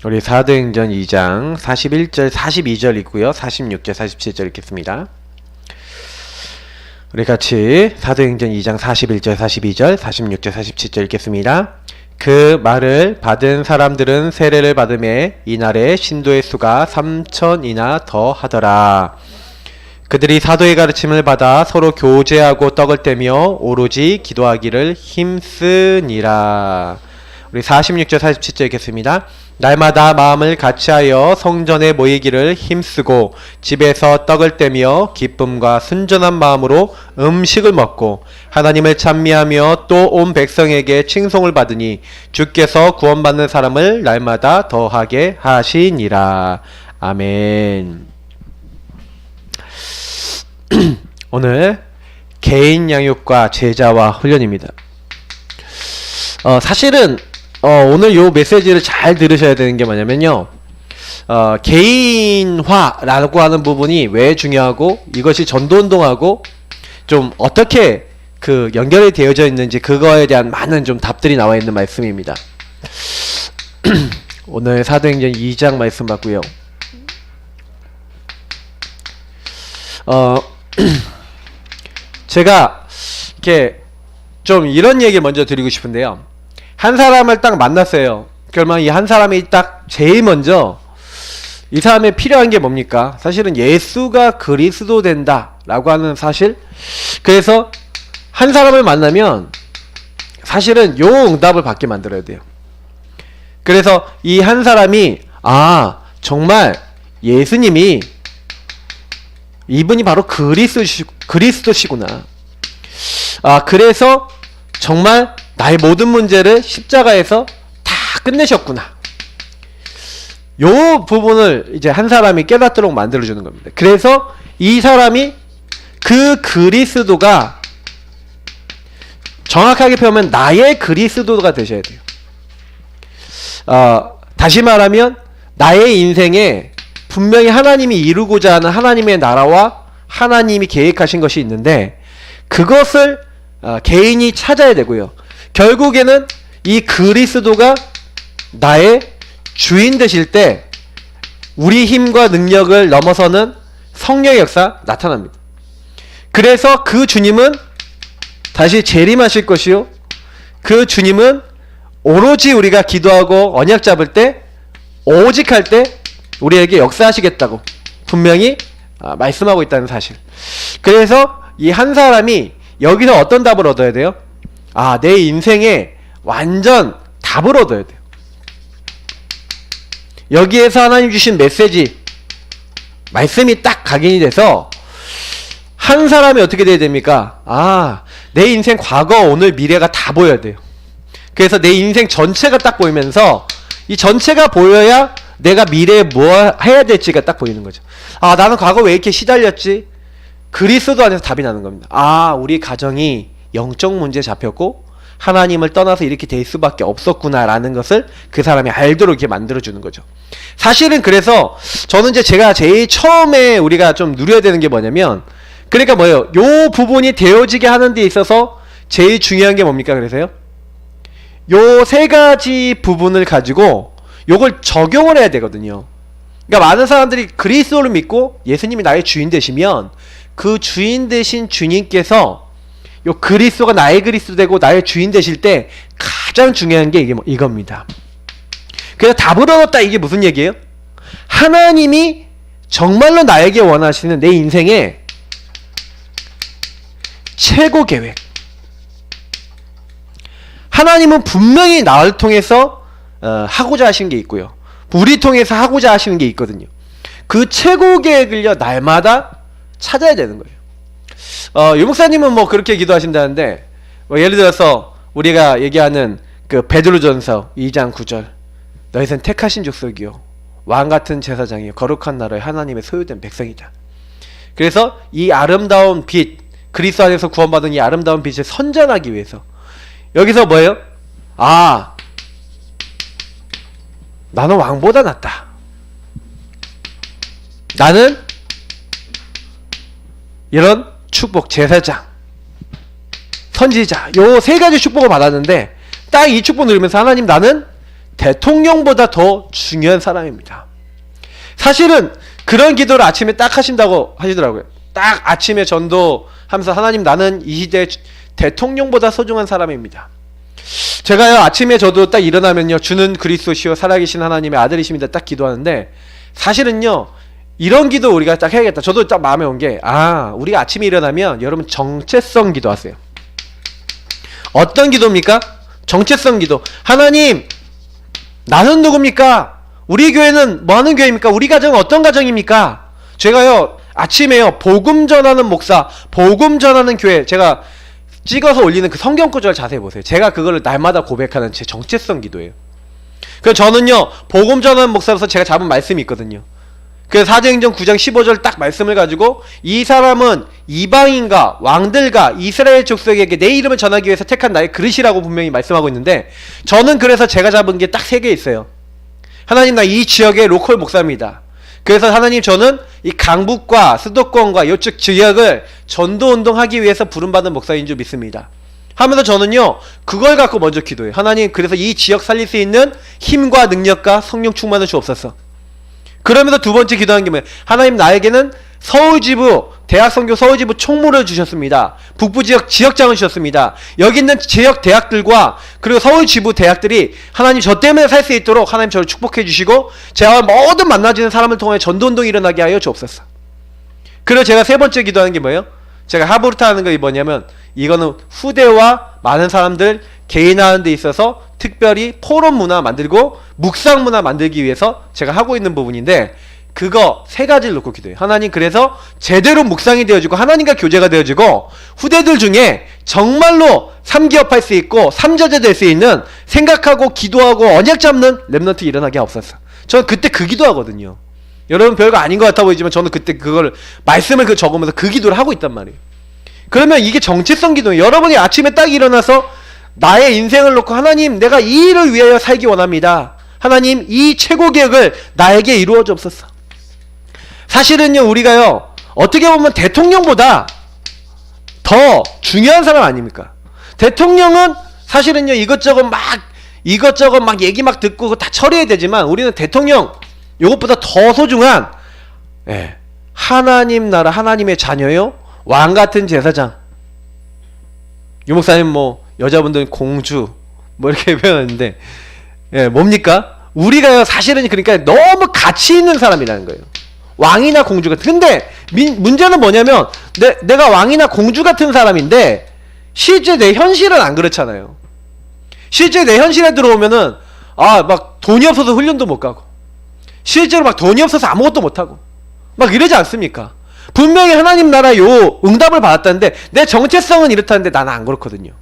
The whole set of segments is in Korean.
우리 사도행전 2장 41절 42절 있고요. 46절 47절 읽겠습니다. 우리 같이 사도행전 2장 41절 42절 46절 47절 읽겠습니다. 그 말을 받은 사람들은 세례를 받음에 이날에 신도의 수가 3,000이나 더 하더라. 그들이 사도의 가르침을 받아 서로 교제하고 떡을 떼며 오로지 기도하기를 힘쓰니라. 우리 46절 47절 읽겠습니다. 날마다 마음을 같이하여 성전에 모이기를 힘쓰고 집에서 떡을 떼며 기쁨과 순전한 마음으로 음식을 먹고 하나님을 찬미하며 또 온 백성에게 칭송을 받으니 주께서 구원받는 사람을 날마다 더하게 하시니라. 아멘. 오늘 개인 양육과 제자와 훈련입니다. 사실은 오늘 요 메시지를 잘 들으셔야 되는 게 뭐냐면요. 개인화라고 하는 부분이 왜 중요하고 이것이 전도운동하고 좀 어떻게 그 연결이 되어져 있는지 그거에 대한 많은 좀 답들이 나와 있는 말씀입니다. 오늘 사도행전 2장 말씀 봤고요. 제가 이렇게 좀 이런 얘기를 먼저 드리고 싶은데요. 한 사람을 딱 만났어요. 그러면 이 한 사람이 딱 제일 먼저 이 사람에 필요한 게 뭡니까? 사실은 예수가 그리스도 된다 라고 하는 사실. 그래서 한 사람을 만나면 사실은 요 응답을 받게 만들어야 돼요. 그래서 이 한 사람이 정말 예수님이 이분이 바로 그리스도시구나. 그래서 정말 나의 모든 문제를 십자가에서 다 끝내셨구나. 요 부분을 이제 한 사람이 깨닫도록 만들어주는 겁니다. 그래서 이 사람이 그 그리스도가 정확하게 표현하면 나의 그리스도가 되셔야 돼요. 다시 말하면 나의 인생에 분명히 하나님이 이루고자 하는 하나님의 나라와 하나님이 계획하신 것이 있는데 그것을 개인이 찾아야 되고요. 결국에는 이 그리스도가 나의 주인 되실 때 우리 힘과 능력을 넘어서는 성령의 역사 나타납니다. 그래서 그 주님은 다시 재림하실 것이요. 그 주님은 오로지 우리가 기도하고 언약 잡을 때 오직 할 때 우리에게 역사하시겠다고 분명히 말씀하고 있다는 사실. 그래서 이 한 사람이 여기서 어떤 답을 얻어야 돼요? 내 인생에 완전 답을 얻어야 돼요. 여기에서 하나님 주신 메시지 말씀이 딱 각인이 돼서 한 사람이 어떻게 돼야 됩니까? 내 인생 과거 오늘 미래가 다 보여야 돼요. 그래서 내 인생 전체가 딱 보이면서 이 전체가 보여야 내가 미래에 뭐 해야 될지가 딱 보이는 거죠. 나는 과거 왜 이렇게 시달렸지? 그리스도 안에서 답이 나는 겁니다. 우리 가정이 영적 문제에 잡혔고 하나님을 떠나서 이렇게 될 수밖에 없었구나 라는 것을 그 사람이 알도록 이렇게 만들어주는 거죠. 사실은 그래서 저는 이제 제가 제일 처음에 우리가 좀 누려야 되는 게 뭐냐면 그러니까 뭐예요? 요 부분이 되어지게 하는 데 있어서 제일 중요한 게 뭡니까? 그래서요? 요 세 가지 부분을 가지고 요걸 적용을 해야 되거든요. 그러니까 많은 사람들이 그리스도를 믿고 예수님이 나의 주인 되시면 그 주인 되신 주님께서 요 그리스도가 나의 그리스도 되고 나의 주인 되실 때 가장 중요한 게 이겁니다. 그래서 답을 얻었다 이게 무슨 얘기예요? 하나님이 정말로 나에게 원하시는 내 인생의 최고 계획. 하나님은 분명히 나를 통해서 하고자 하시는 게 있고요. 우리 통해서 하고자 하시는 게 있거든요. 그 최고 계획을요 날마다 찾아야 되는 거예요. 유 목사님은 뭐 그렇게 기도하신다는데 예를 들어서 우리가 얘기하는 그 베드로전서 2장 9절 너희는 택하신 족속이요 왕같은 제사장이요 거룩한 나라의 하나님의 소유된 백성이다. 그래서 이 아름다운 빛 그리스도 안에서 구원받은 이 아름다운 빛을 선전하기 위해서 여기서 뭐예요? 나는 왕보다 낫다. 나는 이런 축복, 제사장, 선지자 요 세 가지 축복을 받았는데 딱 이 축복 누리면서 하나님 나는 대통령보다 더 중요한 사람입니다. 사실은 그런 기도를 아침에 딱 하신다고 하시더라고요. 딱 아침에 전도하면서 하나님 나는 이 시대 대통령보다 소중한 사람입니다. 제가요 아침에 저도 딱 일어나면요 주는 그리스도시요 살아계신 하나님의 아들이십니다 딱 기도하는데 사실은요 이런 기도 우리가 딱 해야겠다. 저도 딱 마음에 온 게 우리가 아침에 일어나면 여러분 정체성 기도하세요. 어떤 기도입니까? 정체성 기도. 하나님 나는 누굽니까? 우리 교회는 뭐하는 교회입니까? 우리 가정은 어떤 가정입니까? 제가요 아침에요 복음 전하는 목사, 복음 전하는 교회 제가 찍어서 올리는 그 성경 구절 자세히 보세요. 제가 그거를 날마다 고백하는 제 정체성 기도예요. 그래서 저는요 복음 전하는 목사로서 제가 잡은 말씀이 있거든요. 그래서 사도행전 9장 15절 딱 말씀을 가지고 이 사람은 이방인과 왕들과 이스라엘 족속에게 내 이름을 전하기 위해서 택한 나의 그릇이라고 분명히 말씀하고 있는데 저는 그래서 제가 잡은 게 딱 3개 있어요. 하나님 나 이 지역의 로컬 목사입니다. 그래서 하나님 저는 이 강북과 수도권과 이쪽 지역을 전도운동하기 위해서 부름받은 목사인 줄 믿습니다. 하면서 저는요 그걸 갖고 먼저 기도해요. 하나님 그래서 이 지역 살릴 수 있는 힘과 능력과 성령 충만을 주옵소서. 그러면서 두 번째 기도하는 게 뭐예요? 하나님 나에게는 서울지부 대학선교 서울지부 총무를 주셨습니다. 북부지역 지역장을 주셨습니다. 여기 있는 지역 대학들과 그리고 서울지부 대학들이 하나님 저 때문에 살 수 있도록 하나님 저를 축복해 주시고 제가 모든 만나지는 사람을 통해 전도운동이 일어나게 하여 주옵소서. 그리고 제가 세 번째 기도하는 게 뭐예요? 제가 하부르타 하는 거 뭐냐면 이거는 후대와 많은 사람들 개인화하는 데 있어서 특별히 포럼 문화 만들고 묵상 문화 만들기 위해서 제가 하고 있는 부분인데 그거 3가지를 놓고 기도해요. 하나님 그래서 제대로 묵상이 되어지고 하나님과 교제가 되어지고 후대들 중에 정말로 3기업할 수 있고 3저제 될 수 있는 생각하고 기도하고 언약 잡는 렘넌트 일어나게 하옵소서. 저는 그때 그 기도하거든요. 여러분 별거 아닌 것 같아 보이지만 저는 그때 그걸 말씀을 적으면서 그 기도를 하고 있단 말이에요. 그러면 이게 정체성 기도예요. 여러분이 아침에 딱 일어나서 나의 인생을 놓고 하나님 내가 이 일을 위하여 살기 원합니다. 하나님 이 최고 계획을 나에게 이루어 주옵소서. 사실은요 우리가요 어떻게 보면 대통령보다 더 중요한 사람 아닙니까? 대통령은 사실은요 이것저것 막 얘기 막 듣고 그거 다 처리해야 되지만 우리는 대통령 이것보다 더 소중한 하나님 나라 하나님의 자녀요 왕같은 제사장. 유 목사님 뭐 여자분들은 공주 뭐 이렇게 표현하는데 뭡니까? 우리가요 사실은 그러니까 너무 가치 있는 사람이라는 거예요. 왕이나 공주 같은. 근데 문제는 뭐냐면 내가 왕이나 공주 같은 사람인데 실제 내 현실은 안 그렇잖아요. 실제 내 현실에 들어오면은 막 돈이 없어서 훈련도 못 가고 실제로 막 돈이 없어서 아무것도 못 하고 막 이러지 않습니까? 분명히 하나님 나라 요 응답을 받았다는데 내 정체성은 이렇다는데 나는 안 그렇거든요.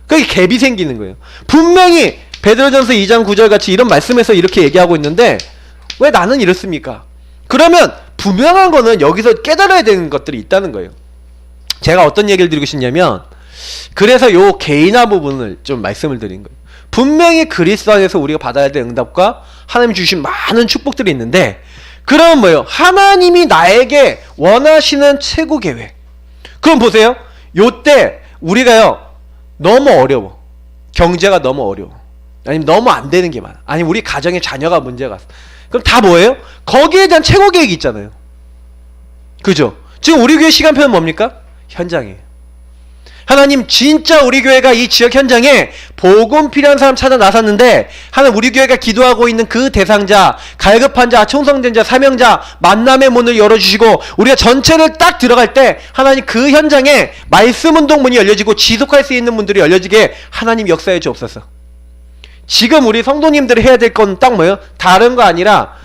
그게 갭이 생기는 거예요. 분명히 베드로전서 2장 9절 같이 이런 말씀에서 이렇게 얘기하고 있는데 왜 나는 이렇습니까? 그러면 분명한 거는 여기서 깨달아야 되는 것들이 있다는 거예요. 제가 어떤 얘기를 드리고 싶냐면 그래서 요 개인화 부분을 좀 말씀을 드린 거예요. 분명히 그리스도 안에서 우리가 받아야 될 응답과 하나님이 주신 많은 축복들이 있는데 그럼 뭐예요? 하나님이 나에게 원하시는 최고 계획. 그럼 보세요. 요때 우리가요 너무 어려워. 경제가 너무 어려워. 아니면 너무 안 되는 게 많아. 아니면 우리 가정에 자녀가 문제가 있어. 그럼 다 뭐예요? 거기에 대한 최고 계획이 있잖아요. 그죠? 지금 우리 교회 시간표는 뭡니까? 현장이에요. 하나님 진짜 우리 교회가 이 지역 현장에 복음 필요한 사람 찾아 나섰는데 하나님 우리 교회가 기도하고 있는 그 대상자, 갈급한 자, 청성된 자, 사명자 만남의 문을 열어주시고 우리가 전체를 딱 들어갈 때 하나님 그 현장에 말씀 운동 문이 열려지고 지속할 수 있는 문들이 열려지게 하나님 역사해 주옵소서. 지금 우리 성도님들이 해야 될 건 딱 뭐예요? 다른 거 아니라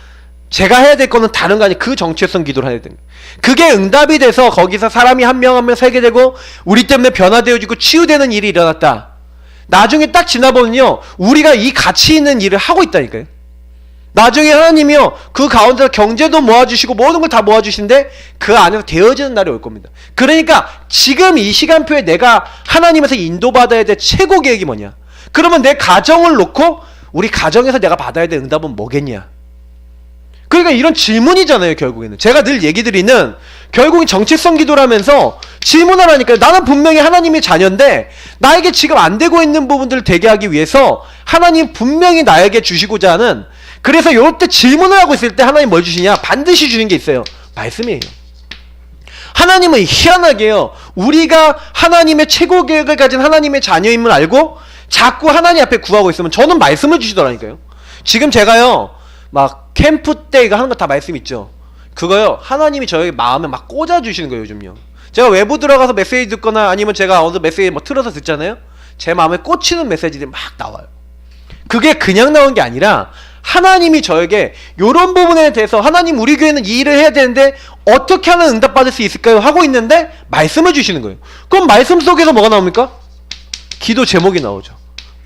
제가 해야 될 거는 다른 거 아니라 그 정체성 기도를 해야 됩니다. 그게 응답이 돼서 거기서 사람이 한 명 한 명 살게 되고 우리 때문에 변화되어지고 치유되는 일이 일어났다. 나중에 딱 지나보면요 우리가 이 가치 있는 일을 하고 있다니까요. 나중에 하나님이요 그 가운데서 경제도 모아주시고 모든 걸 다 모아주시는데 그 안에서 되어지는 날이 올 겁니다. 그러니까 지금 이 시간표에 내가 하나님에서 인도받아야 될 최고 계획이 뭐냐? 그러면 내 가정을 놓고 우리 가정에서 내가 받아야 될 응답은 뭐겠냐? 그러니까 이런 질문이잖아요. 결국에는 제가 늘 얘기 드리는 결국엔 정체성 기도라면서 질문하라니까요. 나는 분명히 하나님의 자녀인데 나에게 지금 안 되고 있는 부분들을 되게 하기 위해서 하나님 분명히 나에게 주시고자 하는, 그래서 이럴 때 질문을 하고 있을 때 하나님 뭘 주시냐? 반드시 주는 게 있어요. 말씀이에요. 하나님은 희한하게요, 우리가 하나님의 최고 계획을 가진 하나님의 자녀임을 알고 자꾸 하나님 앞에 구하고 있으면 저는 말씀을 주시더라니까요. 지금 제가요 막 캠프 때 이거 하는 거 다 말씀 있죠. 그거요 하나님이 저에게 마음에 막 꽂아주시는 거예요. 요즘요 제가 외부 들어가서 메시지 듣거나 아니면 제가 어느 메시지 뭐 틀어서 듣잖아요. 제 마음에 꽂히는 메시지들이 막 나와요. 그게 그냥 나온 게 아니라 하나님이 저에게 요런 부분에 대해서, 하나님 우리 교회는 이 일을 해야 되는데 어떻게 하면 응답받을 수 있을까요? 하고 있는데 말씀을 주시는 거예요. 그럼 말씀 속에서 뭐가 나옵니까? 기도 제목이 나오죠.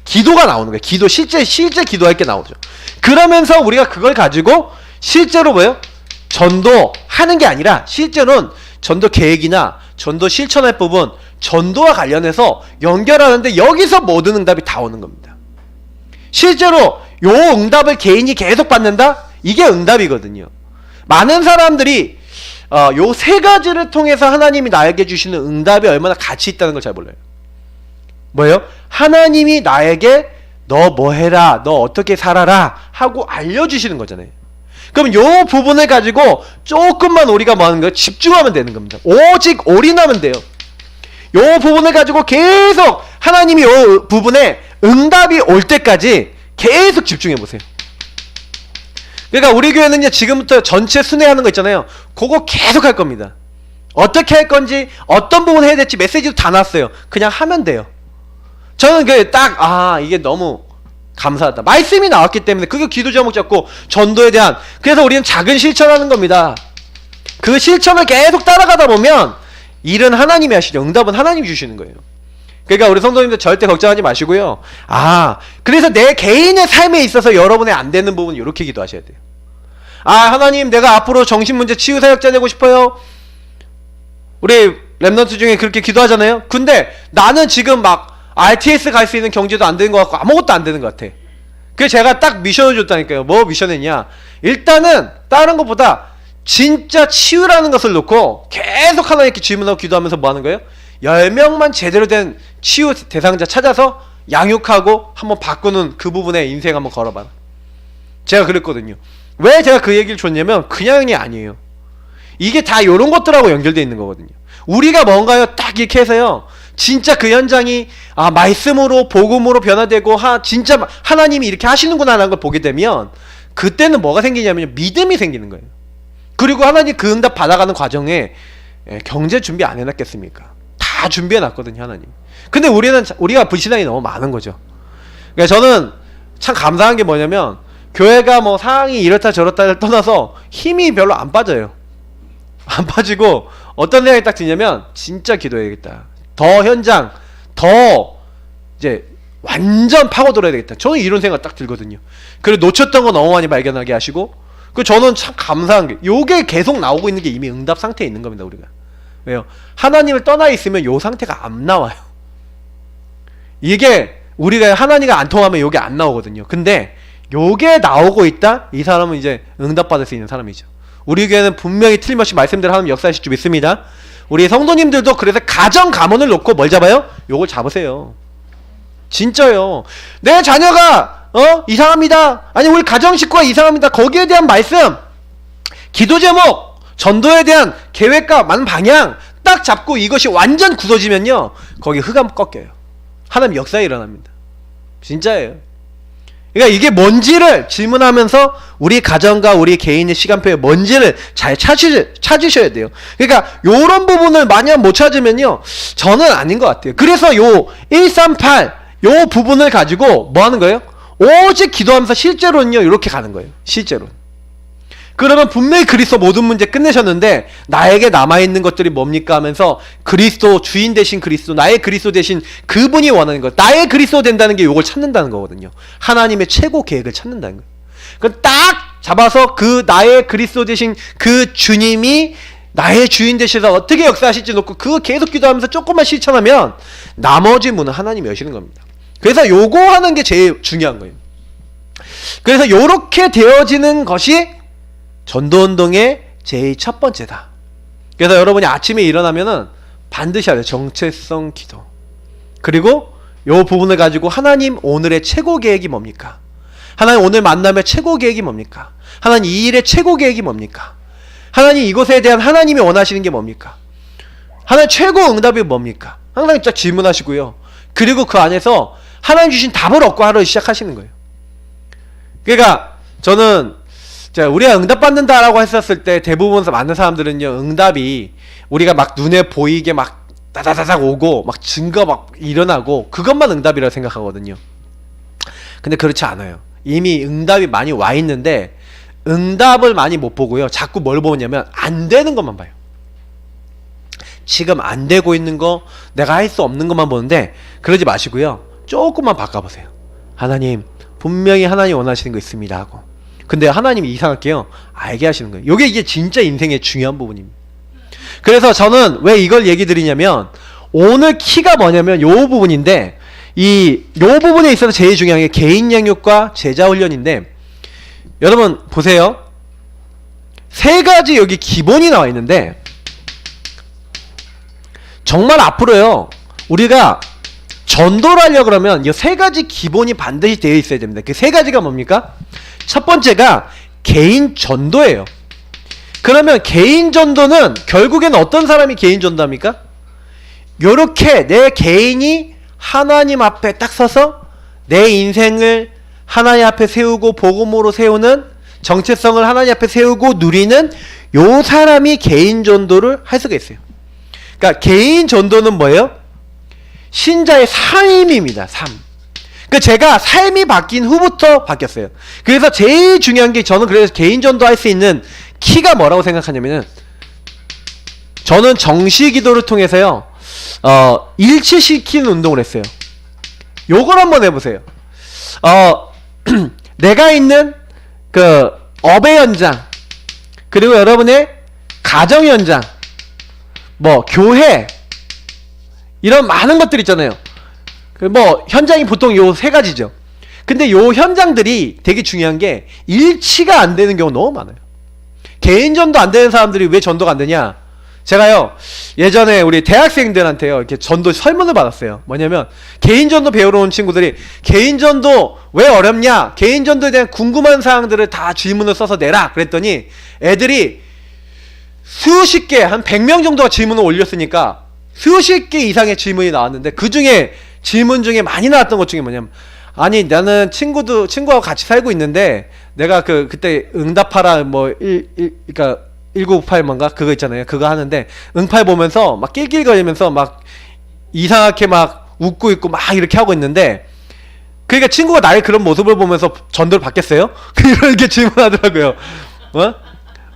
기도가 나오는 거예요. 기도, 실제 기도할 게 나오죠. 그러면서 우리가 그걸 가지고 실제로 뭐예요? 전도하는 게 아니라 실제로는 전도 계획이나 전도 실천할 부분, 전도와 관련해서 연결하는데 여기서 모든 응답이 다 오는 겁니다. 실제로 요 응답을 개인이 계속 받는다? 이게 응답이거든요. 많은 사람들이 요 세 가지를 통해서 하나님이 나에게 주시는 응답이 얼마나 가치 있다는 걸 잘 몰라요. 뭐예요? 하나님이 나에게 너 뭐 해라, 너 어떻게 살아라 하고 알려주시는 거잖아요. 그럼 요 부분을 가지고 조금만 우리가 뭐 하는 거예요? 집중하면 되는 겁니다. 오직 올인하면 돼요. 요 부분을 가지고 계속 하나님이 요 부분에 응답이 올 때까지 계속 집중해 보세요. 그러니까 우리 교회는 이제 지금부터 전체 순회하는 거 있잖아요. 그거 계속 할 겁니다. 어떻게 할 건지, 어떤 부분 해야 될지 메시지도 다 났어요. 그냥 하면 돼요. 저는 그 딱 이게 너무 감사하다. 말씀이 나왔기 때문에 그게 기도 제목 잡고 전도에 대한, 그래서 우리는 작은 실천하는 겁니다. 그 실천을 계속 따라가다 보면 일은 하나님이 하시죠. 응답은 하나님이 주시는 거예요. 그러니까 우리 성도님들 절대 걱정하지 마시고요. 그래서 내 개인의 삶에 있어서 여러분의 안 되는 부분 이렇게 기도하셔야 돼요. 하나님, 내가 앞으로 정신문제 치유 사역자 되고 싶어요. 우리 랩넌트 중에 그렇게 기도하잖아요. 근데 나는 지금 막 RTS 갈 수 있는 경제도 안 되는 것 같고 아무것도 안 되는 것 같아. 그래서 제가 딱 미션을 줬다니까요. 뭐 미션했냐? 일단은 다른 것보다 진짜 치유라는 것을 놓고 계속 하나님께 질문하고 기도하면서 뭐 하는 거예요? 10명만 제대로 된 치유 대상자 찾아서 양육하고 한번 바꾸는 그 부분에 인생 한번 걸어봐라. 제가 그랬거든요. 왜 제가 그 얘기를 줬냐면 그냥이 아니에요. 이게 다 요런 것들하고 연결되어 있는 거거든요. 우리가 뭔가요 딱 이렇게 해서요, 진짜 그 현장이 말씀으로 복음으로 변화되고 진짜 하나님이 이렇게 하시는구나 라는 걸 보게 되면 그때는 뭐가 생기냐면 믿음이 생기는 거예요. 그리고 하나님 그 응답 받아가는 과정에 경제 준비 안 해놨겠습니까? 다 준비해놨거든요 하나님. 근데 우리가 불신앙이 너무 많은 거죠. 그러니까 저는 참 감사한 게 뭐냐면 교회가 뭐 상황이 이렇다 저렇다를 떠나서 힘이 별로 안 빠져요. 안 빠지고 어떤 생각이 딱 드냐면 진짜 기도해야겠다. 더 현장, 더 이제 완전 파고들어야 되겠다. 저는 이런 생각 딱 들거든요. 그리고 놓쳤던 거 너무 많이 발견하게 하시고, 저는 참 감사한 게 요게 계속 나오고 있는 게 이미 응답 상태에 있는 겁니다. 우리가 왜요? 하나님을 떠나 있으면 요 상태가 안 나와요. 이게 우리가 하나님과 안 통하면 요게 안 나오거든요. 근데 요게 나오고 있다? 이 사람은 이제 응답받을 수 있는 사람이죠. 우리 교회는 분명히 틀림없이 말씀대로 하나님 역사하실 줄 믿습니다. 우리 성도님들도 그래서 가정 가문을 놓고 뭘 잡아요? 요걸 잡으세요. 진짜요. 내 자녀가 이상합니다. 아니 우리 가정 식구가 이상합니다. 거기에 대한 말씀, 기도 제목, 전도에 대한 계획과 많은 방향 딱 잡고 이것이 완전 굳어지면요, 거기 흑암 꺾여요. 하나님 역사에 일어납니다. 진짜예요. 그러니까 이게 뭔지를 질문하면서 우리 가정과 우리 개인의 시간표에 뭔지를 잘 찾으셔야 돼요. 그러니까 요런 부분을 만약 못 찾으면요, 저는 아닌 것 같아요. 그래서 요 138 요 부분을 가지고 뭐 하는 거예요? 오직 기도하면서 실제로는요 이렇게 가는 거예요. 실제로. 그러면 분명히 그리스도 모든 문제 끝내셨는데 나에게 남아있는 것들이 뭡니까 하면서 그리스도, 주인 되신 그리스도, 나의 그리스도 되신 그분이 원하는 것, 나의 그리스도 된다는 게 요걸 찾는다는 거거든요. 하나님의 최고 계획을 찾는다는 거예요. 그럼 딱 잡아서 그 나의 그리스도 되신 그 주님이 나의 주인 되셔서 어떻게 역사하실지 놓고 그거 계속 기도하면서 조금만 실천하면 나머지 문은 하나님이 여시는 겁니다. 그래서 요거 하는 게 제일 중요한 거예요. 그래서 요렇게 되어지는 것이 전도운동의 제일 첫 번째다. 그래서 여러분이 아침에 일어나면은 반드시 해야 돼요. 정체성 기도. 그리고 요 부분을 가지고 하나님 오늘의 최고 계획이 뭡니까? 하나님 오늘 만남의 최고 계획이 뭡니까? 하나님 이 일의 최고 계획이 뭡니까? 하나님 이것에 대한 하나님이 원하시는 게 뭡니까? 하나님 최고 응답이 뭡니까? 항상 딱 질문하시고요. 그리고 그 안에서 하나님 주신 답을 얻고 하루를 시작하시는 거예요. 그러니까 저는 우리가 응답받는다라고 했었을 때 대부분 많은 사람들은요, 응답이 우리가 막 눈에 보이게 막 따다다닥 오고 막 증거 막 일어나고 그것만 응답이라고 생각하거든요. 근데 그렇지 않아요. 이미 응답이 많이 와 있는데 응답을 많이 못 보고요, 자꾸 뭘 보냐면 안 되는 것만 봐요. 지금 안 되고 있는 거, 내가 할 수 없는 것만 보는데 그러지 마시고요, 조금만 바꿔보세요. 하나님 분명히 하나님 원하시는 거 있습니다 하고. 근데 하나님이 이상하게요, 알게 하시는 거예요. 이게 진짜 인생의 중요한 부분입니다. 그래서 저는 왜 이걸 얘기 드리냐면, 오늘 키가 뭐냐면 요 부분인데, 요 부분에 있어서 제일 중요한 게 개인 양육과 제자 훈련인데, 여러분 보세요. 세 가지 여기 기본이 나와 있는데, 정말 앞으로요, 우리가 전도를 하려고 그러면 이 세 가지 기본이 반드시 되어 있어야 됩니다. 그 세 가지가 뭡니까? 첫 번째가 개인 전도예요. 그러면 개인 전도는 결국에는 어떤 사람이 개인 전도합니까? 요렇게 내 개인이 하나님 앞에 딱 서서 내 인생을 하나님 앞에 세우고 복음으로 세우는, 정체성을 하나님 앞에 세우고 누리는 요 사람이 개인 전도를 할 수가 있어요. 그러니까 개인 전도는 뭐예요? 신자의 삶입니다. 삶. 그 제가 삶이 바뀐 후부터 바뀌었어요. 그래서 제일 중요한 게, 저는 그래서 개인 전도할 수 있는 키가 뭐라고 생각하냐면은, 저는 정시 기도를 통해서요, 일치시키는 운동을 했어요. 요걸 한번 해보세요. 내가 있는 그 업의 현장, 그리고 여러분의 가정 현장, 뭐 교회, 이런 많은 것들 있잖아요. 뭐 현장이 보통 요 세 가지죠. 근데 요 현장들이 되게 중요한 게 일치가 안 되는 경우가 너무 많아요. 개인 전도 안 되는 사람들이 왜 전도가 안 되냐? 제가요, 예전에 우리 대학생들한테요, 이렇게 전도 설문을 받았어요. 뭐냐면, 개인 전도 배우러 온 친구들이 개인 전도 왜 어렵냐? 개인 전도에 대한 궁금한 사항들을 다 질문을 써서 내라. 그랬더니 애들이 수십 개, 한 100명 정도가 질문을 올렸으니까 수십 개 이상의 질문이 나왔는데, 그 중에 질문 중에 많이 나왔던 것 중에 뭐냐면, 아니 나는 친구하고 같이 살고 있는데 내가 그때 응답하라 그러니까 1998 뭔가 그거 있잖아요. 그거 하는데 응팔 보면서 막 낄낄거리면서 막 이상하게 막 웃고 있고 막 이렇게 하고 있는데, 그러니까 친구가 나의 그런 모습을 보면서 전도를 받겠어요? 이렇게 질문하더라고요.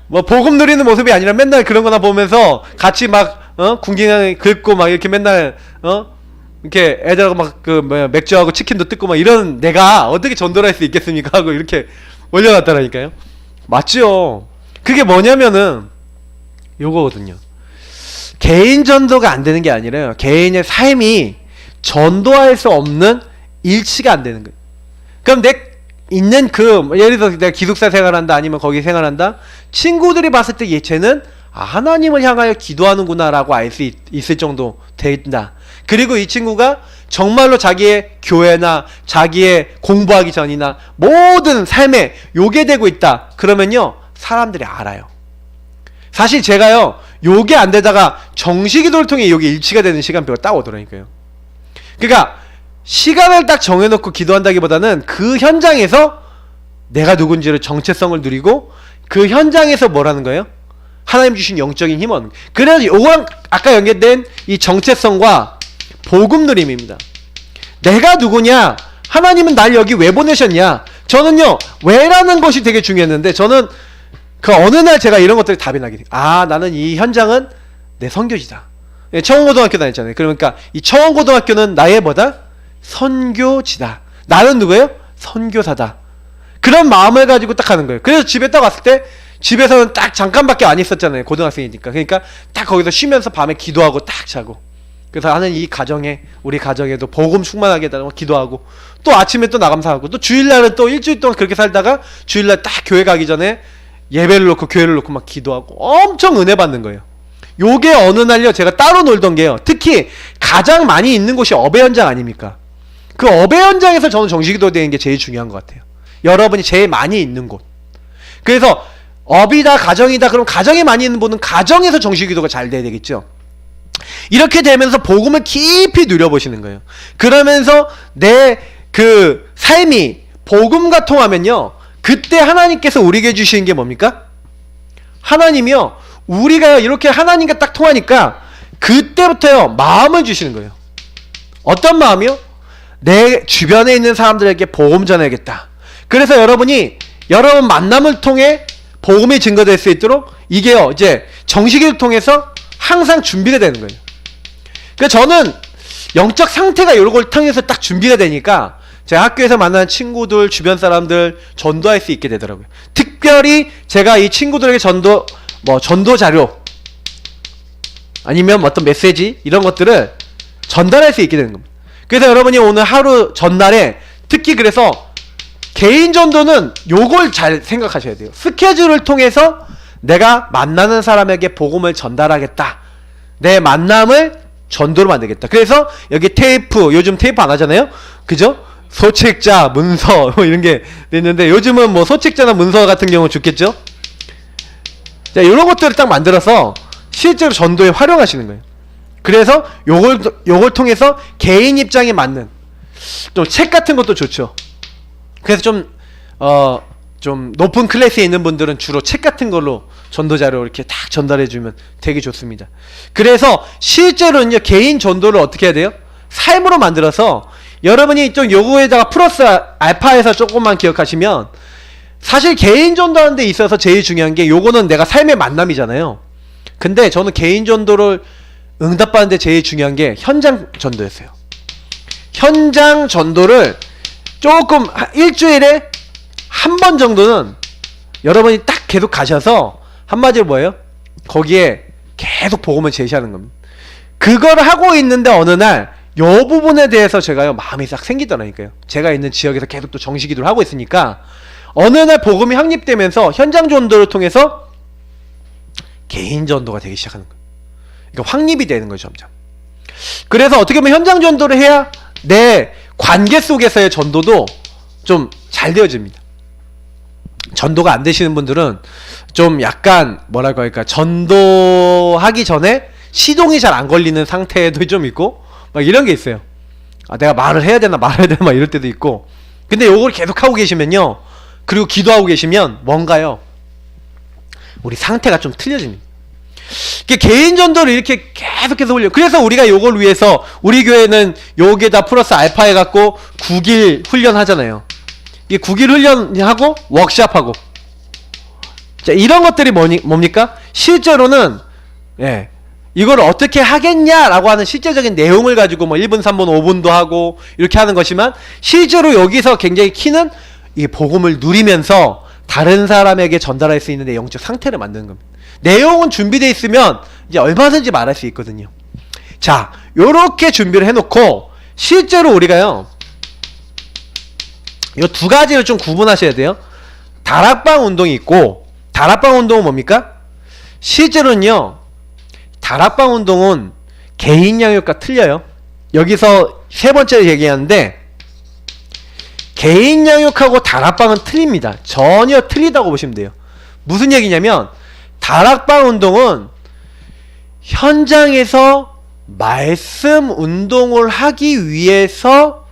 뭐 복음 누리는 모습이 아니라 맨날 그런 거나 보면서 같이 막 궁ging 긁고 막 이렇게 맨날 이렇게 애들하고 막 맥주하고 치킨도 뜯고 막 이런 내가 어떻게 전도를 할 수 있겠습니까? 하고 이렇게 올려놨다라니까요. 맞죠? 그게 뭐냐면은 요거거든요. 개인 전도가 안 되는 게 아니라요, 개인의 삶이 전도할 수 없는 일치가 안 되는 거예요. 그럼 내 있는 예를 들어서 내가 기숙사 생활한다, 아니면 거기 생활한다, 친구들이 봤을 때 쟤는 하나님을 향하여 기도하는구나 라고 알 수 있을 정도 된다. 그리고 이 친구가 정말로 자기의 교회나 자기의 공부하기 전이나 모든 삶에 요게 되고 있다. 그러면요, 사람들이 알아요. 사실 제가요, 요게 안 되다가 정시기도를 통해 요게 일치가 되는 시간표가 딱 오더라니까요. 그러니까 시간을 딱 정해놓고 기도한다기보다는 그 현장에서 내가 누군지를, 정체성을 누리고 그 현장에서 뭐라는 거예요? 하나님 주신 영적인 힘은. 그래서 요거랑 아까 연결된 이 정체성과 복음 누림입니다. 내가 누구냐? 하나님은 날 여기 왜 보내셨냐? 저는요, 왜라는 것이 되게 중요했는데, 저는 그 어느 날 제가 이런 것들이 답이 나게 돼요. 나는 이 현장은 내 선교지다. 청원고등학교 다녔잖아요. 그러니까 이 청원고등학교는 나의 뭐다? 선교지다. 나는 누구예요? 선교사다. 그런 마음을 가지고 딱 하는 거예요. 그래서 집에 딱 왔을 때, 집에서는 딱 잠깐밖에 안 있었잖아요. 고등학생이니까. 그러니까 딱 거기서 쉬면서 밤에 기도하고 딱 자고. 그래서 하는 이 가정에, 우리 가정에도 복음 충만하게 해달라고 기도하고, 또 아침에 또 나가면서 하고, 또 주일날은 또 일주일 동안 그렇게 살다가 주일날 딱 교회 가기 전에 예배를 놓고 교회를 놓고 막 기도하고 엄청 은혜 받는 거예요. 요게 어느 날요 제가 따로 놀던 게요. 특히 가장 많이 있는 곳이 업의 현장 아닙니까? 그 업의 현장에서 저는 정식기도 되는 게 제일 중요한 것 같아요. 여러분이 제일 많이 있는 곳. 그래서 업이다 가정이다 그럼 가정에 많이 있는 분은 가정에서 정식기도가 잘 돼야 되겠죠. 이렇게 되면서 복음을 깊이 누려보시는 거예요. 그러면서 내 그 삶이 복음과 통하면요, 그때 하나님께서 우리에게 주시는 게 뭡니까? 하나님이요, 우리가 이렇게 하나님과 딱 통하니까 그때부터요 마음을 주시는 거예요. 어떤 마음이요? 내 주변에 있는 사람들에게 복음 전해야겠다. 그래서 여러분이 여러분 만남을 통해 복음이 증거될 수 있도록 이게요 이제 정식을 통해서 항상 준비가 되는 거예요. 그래서 저는 영적 상태가 이런 걸 통해서 딱 준비가 되니까 제가 학교에서 만나는 친구들, 주변 사람들 전도할 수 있게 되더라고요. 특별히 제가 이 친구들에게 전도 자료 아니면 어떤 메시지 이런 것들을 전달할 수 있게 되는 겁니다. 그래서 여러분이 오늘 하루 전날에 특히 그래서 개인 전도는 요걸 잘 생각하셔야 돼요. 스케줄을 통해서 내가 만나는 사람에게 복음을 전달하겠다. 내 만남을 전도로 만들겠다. 그래서 여기 테이프, 요즘 테이프 안 하잖아요? 그죠? 소책자, 문서 뭐 이런 게 있는데 요즘은 뭐 소책자나 문서 같은 경우 좋겠죠? 자, 이런 것들을 딱 만들어서 실제로 전도에 활용하시는 거예요. 그래서 요걸 통해서 개인 입장에 맞는 좀 책 같은 것도 좋죠. 그래서 좀 높은 클래스에 있는 분들은 주로 책 같은 걸로 전도 자료 이렇게 딱 전달해주면 되게 좋습니다. 그래서 실제로는요, 개인 전도를 어떻게 해야 돼요? 삶으로 만들어서 여러분이 좀 요거에다가 플러스 알파에서 조금만 기억하시면 사실 개인 전도하는 데 있어서 제일 중요한 게 요거는 내가 삶의 만남이잖아요. 근데 저는 개인 전도를 응답받는데 제일 중요한 게 현장 전도였어요. 현장 전도를 조금 일주일에 한 번 정도는 여러분이 딱 계속 가셔서 한마디로 뭐예요? 거기에 계속 복음을 제시하는 겁니다. 그걸 하고 있는데 어느 날 요 부분에 대해서 제가요 마음이 싹 생기더라니까요. 제가 있는 지역에서 계속 또 정식기도를 하고 있으니까 어느 날 복음이 확립되면서 현장 전도를 통해서 개인 전도가 되기 시작하는 거예요. 그러니까 확립이 되는 거죠, 점점. 그래서 어떻게 보면 현장 전도를 해야 내 관계 속에서의 전도도 좀 잘 되어집니다. 전도가 안 되시는 분들은 좀 약간 뭐랄까 할까, 전도하기 전에 시동이 잘 안 걸리는 상태도 좀 있고 막 이런 게 있어요. 아, 내가 말을 해야 되나 말아야 되나 막 이럴 때도 있고. 근데 요걸 계속 하고 계시면요, 그리고 기도하고 계시면 뭔가요, 우리 상태가 좀 틀려집니다. 개인 전도를 이렇게 계속해서 올려. 그래서 우리가 요걸 위해서 우리 교회는 여기에다 플러스 알파 해갖고 9길 훈련 하잖아요. 이 9길 훈련하고 워크샵하고, 자, 이런 것들이 뭡니까? 실제로는 이걸 어떻게 하겠냐라고 하는 실제적인 내용을 가지고 뭐 1분, 3분, 5분도 하고 이렇게 하는 것이지만 실제로 여기서 굉장히 키는 이 복음을 누리면서 다른 사람에게 전달할 수 있는 내 영적 상태를 만드는 겁니다. 내용은 준비되어 있으면 이제 얼마든지 말할 수 있거든요. 자, 요렇게 준비를 해놓고 실제로 우리가요, 요 두 가지를 좀 구분하셔야 돼요. 다락방 운동이 있고, 다락방 운동은 뭡니까? 실제로는요, 다락방 운동은 개인 양육과 틀려요. 여기서 세 번째로 얘기하는데, 개인 양육하고 다락방은 틀립니다. 전혀 틀리다고 보시면 돼요. 무슨 얘기냐면, 다락방 운동은 현장에서 말씀 운동을 하기 위해서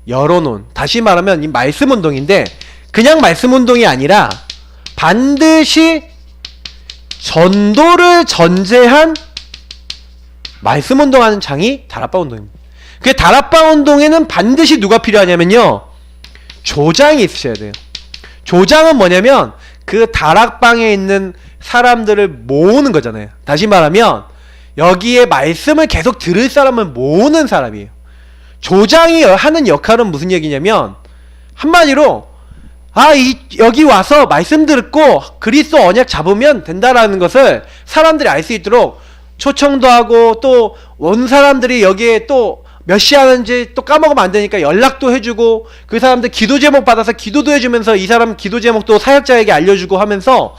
열어놓은, 다시 말하면 이 말씀 운동인데, 그냥 말씀 운동이 아니라 반드시 전도를 전제한 말씀 운동하는 장이 다락방 운동입니다. 그 다락방 운동에는 반드시 누가 필요하냐면요, 조장이 있으셔야 돼요. 조장은 뭐냐면 그 다락방에 있는 사람들을 모으는 거잖아요. 다시 말하면 여기에 말씀을 계속 들을 사람을 모으는 사람이에요. 조장이 하는 역할은 무슨 얘기냐면, 한마디로 여기 와서 말씀 듣고 그리스도 언약 잡으면 된다라는 것을 사람들이 알 수 있도록 초청도 하고, 또 온 사람들이 여기에 또 몇 시 하는지 또 까먹으면 안 되니까 연락도 해주고, 그 사람들 기도 제목 받아서 기도도 해주면서 이 사람 기도 제목도 사역자에게 알려주고 하면서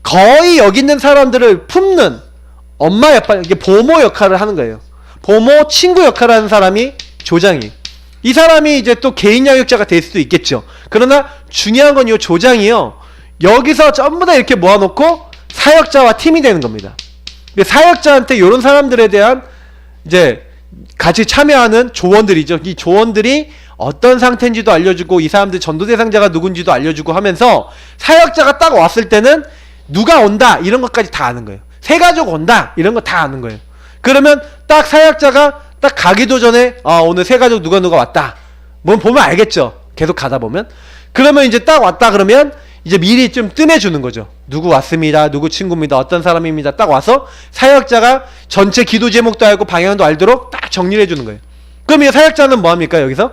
거의 여기 있는 사람들을 품는 엄마 역할, 이게 보모 역할을 하는 거예요. 보모, 친구 역할을 하는 사람이 조장이에요. 이 사람이 이제 또 개인 양육자가 될 수도 있겠죠. 그러나 중요한 건 이 조장이요. 여기서 전부 다 이렇게 모아놓고 사역자와 팀이 되는 겁니다. 사역자한테 이런 사람들에 대한 이제 같이 참여하는 조원들이죠. 이 조원들이 어떤 상태인지도 알려주고 이 사람들 전도 대상자가 누군지도 알려주고 하면서 사역자가 딱 왔을 때는 누가 온다 이런 것까지 다 아는 거예요. 새 가족 온다 이런 거 다 아는 거예요. 그러면 딱 사역자가 딱 가기도 전에 오늘 새 가족 누가 왔다. 뭐 보면 알겠죠. 계속 가다 보면. 그러면 이제 딱 왔다 그러면 이제 미리 좀 뜸해주는 거죠. 누구 왔습니다. 누구 친구입니다. 어떤 사람입니다. 딱 와서 사역자가 전체 기도 제목도 알고 방향도 알도록 딱 정리를 해주는 거예요. 그럼 이 사역자는 뭐합니까 여기서?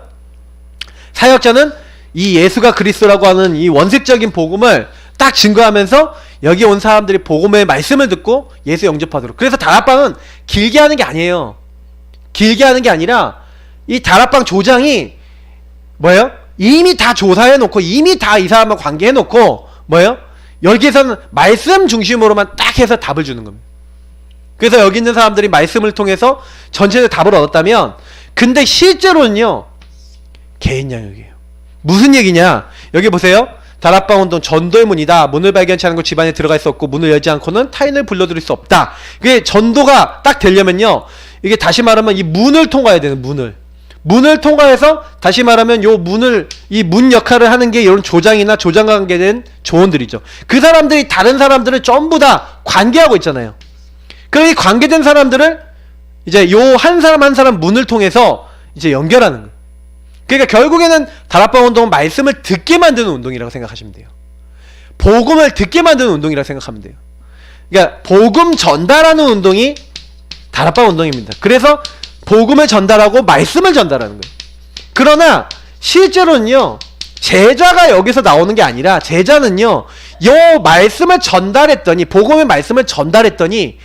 사역자는 이 예수가 그리스도라고 하는 이 원색적인 복음을 딱 증거하면서 여기 온 사람들이 복음의 말씀을 듣고 예수 영접하도록. 그래서 다락방은 길게 하는 게 아니에요. 길게 하는 게 아니라 이 다락방 조장이 뭐예요? 이미 다 조사해놓고 이미 다 이 사람과 관계해놓고 뭐예요? 여기에서는 말씀 중심으로만 딱 해서 답을 주는 겁니다. 그래서 여기 있는 사람들이 말씀을 통해서 전체적 답을 얻었다면 근데 실제로는요 개인 양육이에요. 무슨 얘기냐? 여기 보세요. 다락방 운동 전도의 문이다. 문을 발견치 않은 곳 집안에 들어갈 수 없고 문을 열지 않고는 타인을 불러들일 수 없다. 이게 전도가 딱 되려면요. 이게 다시 말하면 이 문을 통과해야 되는 문을 통과해서 다시 말하면 요 문을 이 문 역할을 하는 게 이런 조장이나 조장과 관계된 조언들이죠. 그 사람들이 다른 사람들을 전부 다 관계하고 있잖아요. 그럼 이 관계된 사람들을 이제 요 한 사람 한 사람 문을 통해서 이제 연결하는 거예요. 그러니까 결국에는 다락방 운동은 말씀을 듣게 만드는 운동이라고 생각하시면 돼요. 복음을 듣게 만드는 운동이라고 생각하면 돼요. 그러니까 복음 전달하는 운동이 다락방 운동입니다. 그래서 복음을 전달하고 말씀을 전달하는 거예요. 그러나 실제로는요 제자가 여기서 나오는 게 아니라 제자는요 요 말씀을 전달했더니 복음의 말씀을 전달했더니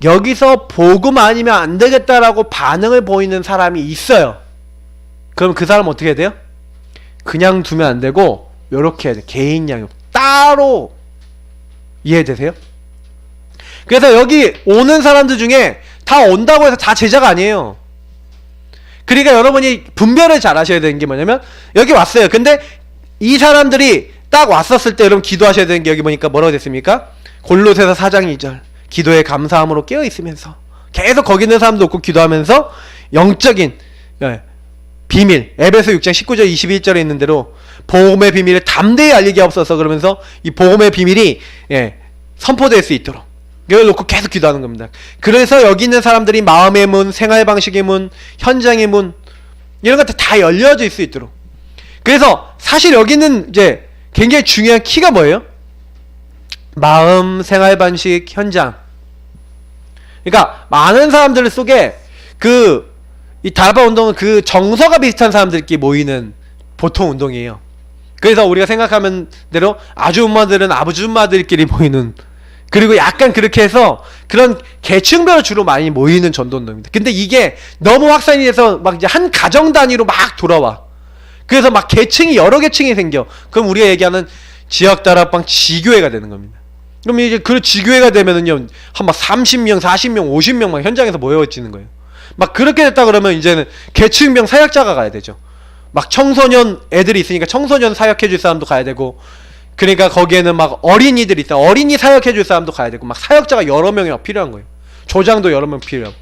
여기서 복음 아니면 안 되겠다라고 반응을 보이는 사람이 있어요. 그럼 그 사람 어떻게 해야 돼요? 그냥 두면 안 되고 요렇게 해야 돼요. 개인 양육 따로. 이해되세요? 그래서 여기 오는 사람들 중에 다 온다고 해서 다 제자가 아니에요. 그러니까 여러분이 분별을 잘 하셔야 되는 게 뭐냐면 여기 왔어요. 근데 이 사람들이 딱 왔었을 때 여러분 기도하셔야 되는 게 여기 보니까 뭐라고 됐습니까? 골로새서 4장 2절 기도에 감사함으로 깨어있으면서 계속 거기 있는 사람도 없고 기도하면서 영적인 비밀 에베소 6장 19절 21절에 있는 대로 복음의 비밀을 담대히 알리게 하옵소서 그러면서 이 복음의 비밀이 선포될 수 있도록 이걸 놓고 계속 기도하는 겁니다. 그래서 여기 있는 사람들이 마음의 문, 생활 방식의 문, 현장의 문 이런 것들 다 열려져 있을 수 있도록. 그래서 사실 여기는 이제 굉장히 중요한 키가 뭐예요? 마음, 생활 방식, 현장. 그러니까 많은 사람들 속에 이 다락방 운동은 그 정서가 비슷한 사람들끼리 모이는 보통 운동이에요. 그래서 우리가 생각하는 대로 아주엄마들은 아버지엄마들끼리 모이는 그리고 약간 그렇게 해서 그런 계층별로 주로 많이 모이는 전도 운동입니다. 근데 이게 너무 확산이 돼서 막 이제 한 가정 단위로 막 돌아와. 그래서 막 계층이 여러 계층이 생겨. 그럼 우리가 얘기하는 지역 다락방 지교회가 되는 겁니다. 그럼 이제 그 지교회가 되면은요 한 막 30명, 40명, 50명 막 현장에서 모여지는 거예요. 막 그렇게 됐다 그러면 이제는 계층명 사역자가 가야 되죠. 막 청소년 애들이 있으니까 청소년 사역해줄 사람도 가야 되고 그러니까 거기에는 막 어린이들이 있어. 어린이 사역해줄 사람도 가야 되고 막 사역자가 여러 명이 필요한 거예요. 조장도 여러 명 필요하고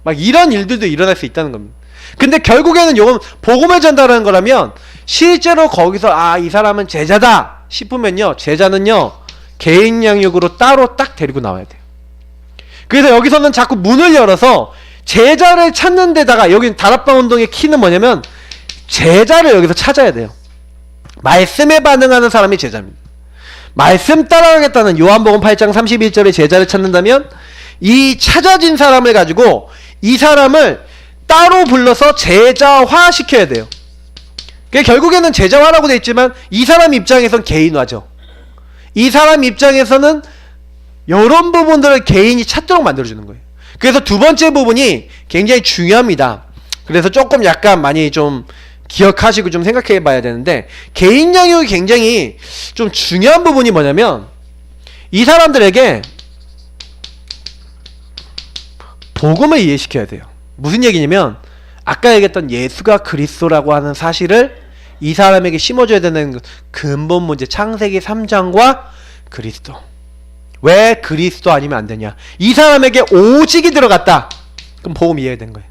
막 이런 일들도 일어날 수 있다는 겁니다. 근데 결국에는 요건 복음을 전달하는 거라면 실제로 거기서 이 사람은 제자다 싶으면요 제자는요 개인 양육으로 따로 딱 데리고 나와야 돼요. 그래서 여기서는 자꾸 문을 열어서 제자를 찾는 데다가 여기 다락방 운동의 키는 뭐냐면 제자를 여기서 찾아야 돼요. 말씀에 반응하는 사람이 제자입니다. 말씀 따라가겠다는 요한복음 8장 31절에 제자를 찾는다면 이 찾아진 사람을 가지고 이 사람을 따로 불러서 제자화 시켜야 돼요. 그러니까 결국에는 제자화라고 되어 있지만 이 사람 입장에선 개인화죠. 이 사람 입장에서는 이런 부분들을 개인이 찾도록 만들어주는 거예요. 그래서 두 번째 부분이 굉장히 중요합니다. 그래서 조금 약간 많이 좀 기억하시고 좀 생각해 봐야 되는데 개인 양육이 굉장히 좀 중요한 부분이 뭐냐면 이 사람들에게 복음을 이해시켜야 돼요. 무슨 얘기냐면 아까 얘기했던 예수가 그리스도라고 하는 사실을 이 사람에게 심어줘야 되는 근본 문제, 창세기 3장과 그리스도. 왜 그리스도 아니면 안 되냐? 이 사람에게 오직이 들어갔다. 그럼 복음 이해가 된 거예요.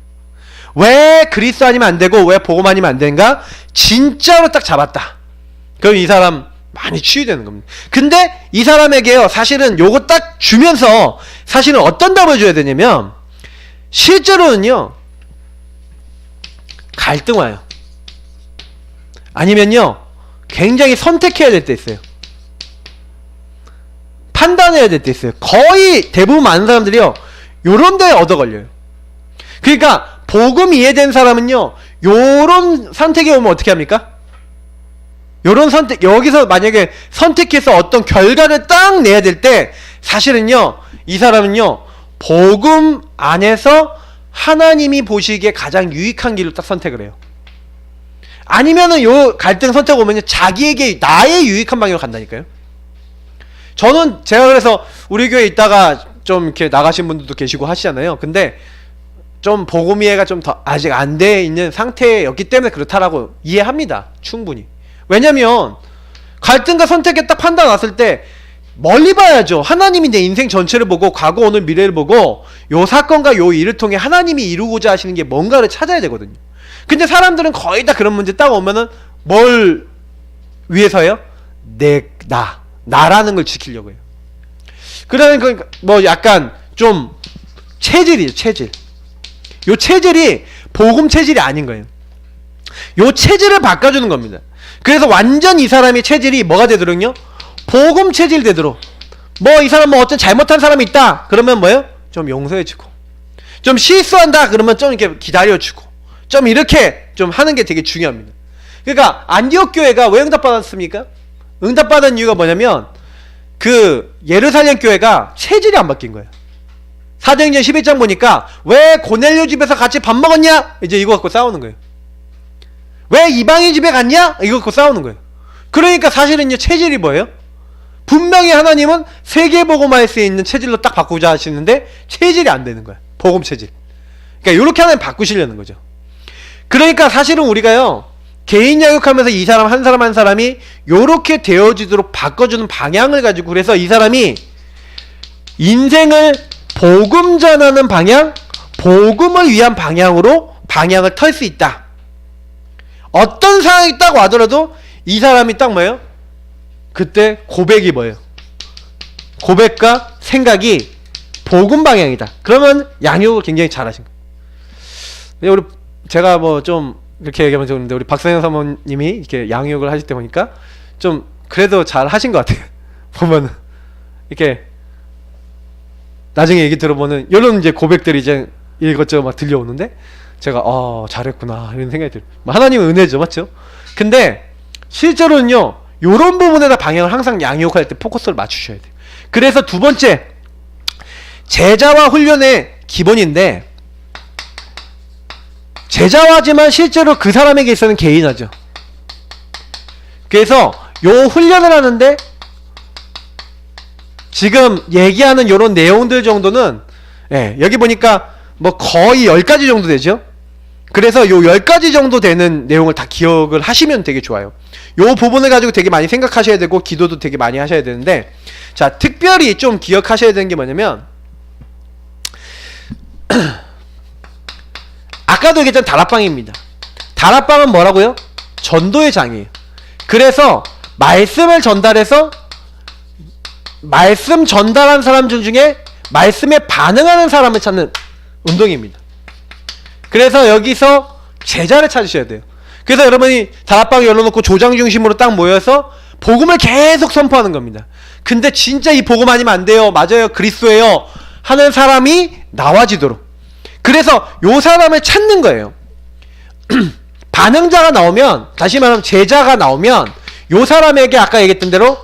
왜 그리스도 아니면 안 되고 왜 복음 아니면 안 되는가? 진짜로 딱 잡았다. 그럼 이 사람 많이 치유되는 겁니다. 근데 이 사람에게요, 사실은 요거 딱 주면서 사실은 어떤 답을 줘야 되냐면 실제로는요, 갈등 와요. 아니면요, 굉장히 선택해야 될 때 있어요. 판단해야 될 때 있어요. 거의 대부분 많은 사람들이요, 요런 데에 얻어 걸려요. 그러니까 복음 이해된 사람은요, 요런 선택이 오면 어떻게 합니까? 요런 선택, 여기서 만약에 선택해서 어떤 결과를 딱 내야 될 때 사실은요, 이 사람은요, 복음 안에서 하나님이 보시기에 가장 유익한 길로 딱 선택을 해요. 아니면은 요 갈등 선택 오면요, 자기에게 나의 유익한 방향으로 간다니까요. 저는 제가 그래서 우리 교회에 있다가 좀 이렇게 나가신 분들도 계시고 하시잖아요. 근데 좀 복음 이해가 좀 더 아직 안 돼 있는 상태였기 때문에 그렇다라고 이해합니다. 충분히. 왜냐면 갈등과 선택에 딱 판단 왔을 때 멀리 봐야죠. 하나님이 내 인생 전체를 보고 과거 오늘 미래를 보고 요 사건과 요 일을 통해 하나님이 이루고자 하시는 게 뭔가를 찾아야 되거든요. 근데 사람들은 거의 다 그런 문제 딱 오면은 뭘 위해서요? 나라는 걸 지키려고 해요. 그러니까 뭐 약간 좀 체질이죠, 체질. 요 체질이 복음 체질이 아닌 거예요. 요 체질을 바꿔주는 겁니다. 그래서 완전 이 사람의 체질이 뭐가 되도록요? 복음 체질 되도록. 뭐 이 사람 뭐 어떤 잘못한 사람이 있다 그러면 뭐예요? 좀 용서해주고, 좀 실수한다 그러면 좀 이렇게 기다려주고, 좀 이렇게 좀 하는 게 되게 중요합니다. 그러니까 안디옥 교회가 왜 응답받았습니까? 응답받은 이유가 뭐냐면 그 예루살렘 교회가 체질이 안 바뀐 거예요. 사도행전 11장 보니까 왜 고넬료 집에서 같이 밥 먹었냐? 이제 이거 갖고 싸우는 거예요. 왜 이방인 집에 갔냐? 이거 갖고 싸우는 거예요. 그러니까 사실은 이제 체질이 뭐예요? 분명히 하나님은 세계복음화할 수 있는 체질로 딱 바꾸자 하시는데 체질이 안 되는 거야. 복음 체질. 그러니까 이렇게 하나님 바꾸시려는 거죠. 그러니까 사실은 우리가요, 개인 양육하면서 이 사람 한 사람 한 사람이 요렇게 되어지도록 바꿔주는 방향을 가지고, 그래서 이 사람이 인생을 복음 전하는 방향, 복음을 위한 방향으로 방향을 털 수 있다. 어떤 상황이 딱 와더라도 이 사람이 딱 뭐예요? 그때 고백이 뭐예요? 고백과 생각이 복음 방향이다. 그러면 양육을 굉장히 잘하신 거예요. 우리 제가 뭐 좀 이렇게 얘기하면 좋은데 우리 박상현 사모님이 이렇게 양육을 하실 때 보니까 좀 그래도 잘 하신 것 같아요. 보면은 이렇게 나중에 얘기 들어보면 이런 이제 고백들이 이제 이것저것 막 들려오는데 제가 잘했구나 이런 생각이 들어요. 하나님은 은혜죠, 맞죠? 근데 실제로는요, 요런 부분에다 방향을 항상 양육할 때 포커스를 맞추셔야 돼요. 그래서 두 번째, 제자와 훈련의 기본인데, 제자화지만 실제로 그 사람에게 있어서는 개인화죠. 그래서 요 훈련을 하는데 지금 얘기하는 요런 내용들 정도는, 여기 보니까 뭐 거의 10가지 정도 되죠. 그래서 요 10가지 정도 되는 내용을 다 기억을 하시면 되게 좋아요. 요 부분을 가지고 되게 많이 생각하셔야 되고 기도도 되게 많이 하셔야 되는데, 자, 특별히 좀 기억하셔야 되는 게 뭐냐면 아까도 얘기했던 다락방입니다. 다락방은 뭐라고요? 전도의 장이에요. 그래서 말씀을 전달해서 말씀 전달한 사람들 중에 말씀에 반응하는 사람을 찾는 운동입니다. 그래서 여기서 제자를 찾으셔야 돼요. 그래서 여러분이 다락방 열어놓고 조장 중심으로 딱 모여서 복음을 계속 선포하는 겁니다. 근데 진짜 이 복음 아니면 안 돼요, 맞아요, 그리스도예요 하는 사람이 나와지도록. 그래서 요 사람을 찾는 거예요. 반응자가 나오면, 다시 말하면 제자가 나오면 요 사람에게 아까 얘기했던 대로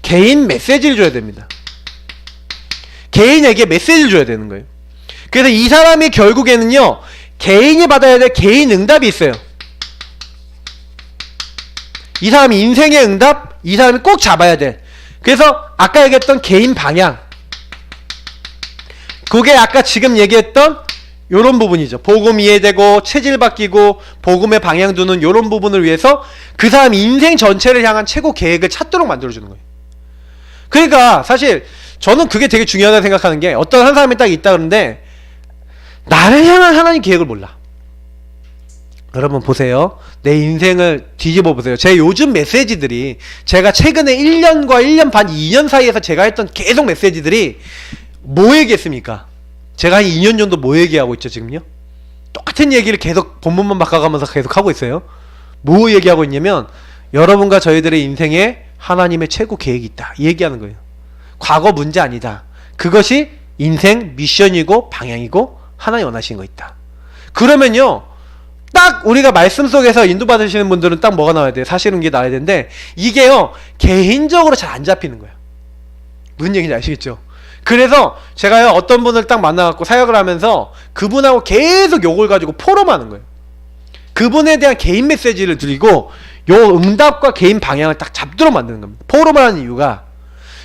개인 메시지를 줘야 됩니다. 개인에게 메시지를 줘야 되는 거예요. 그래서 이 사람이 결국에는요, 개인이 받아야 될 개인 응답이 있어요. 이 사람이 인생의 응답, 이 사람이 꼭 잡아야 돼. 그래서 아까 얘기했던 개인 방향, 그게 아까 지금 얘기했던 요런 부분이죠. 복음 이해되고 체질 바뀌고 복음의 방향 두는 요런 부분을 위해서 그 사람 인생 전체를 향한 최고 계획을 찾도록 만들어주는 거예요. 그러니까 사실 저는 그게 되게 중요하다고 생각하는 게, 어떤 한 사람이 딱 있다 그러는데 나를 향한 하나님 계획을 몰라. 여러분 보세요. 내 인생을 뒤집어 보세요. 제 요즘 메시지들이, 제가 최근에 1년과 1년 반, 2년 사이에서 제가 했던 계속 메시지들이 뭐 얘기했습니까? 제가 한 2년 정도 뭐 얘기하고 있죠 지금요? 똑같은 얘기를 계속 본문만 바꿔가면서 계속 하고 있어요. 뭐 얘기하고 있냐면, 여러분과 저희들의 인생에 하나님의 최고 계획이 있다, 이 얘기하는 거예요. 과거 문제 아니다. 그것이 인생 미션이고 방향이고 하나님 원하시는 거 있다. 그러면요, 딱 우리가 말씀 속에서 인도받으시는 분들은 딱 뭐가 나와야 돼요? 사실은 이게 나와야 되는데, 이게요 개인적으로 잘 안 잡히는 거예요. 무슨 얘기인지 아시겠죠? 그래서 제가요 어떤 분을 딱 만나갖고 사역을 하면서 그분하고 계속 요걸 가지고 포럼하는 거예요. 그분에 대한 개인 메시지를 드리고 요 응답과 개인 방향을 딱 잡도록 만드는 겁니다. 포럼을 하는 이유가,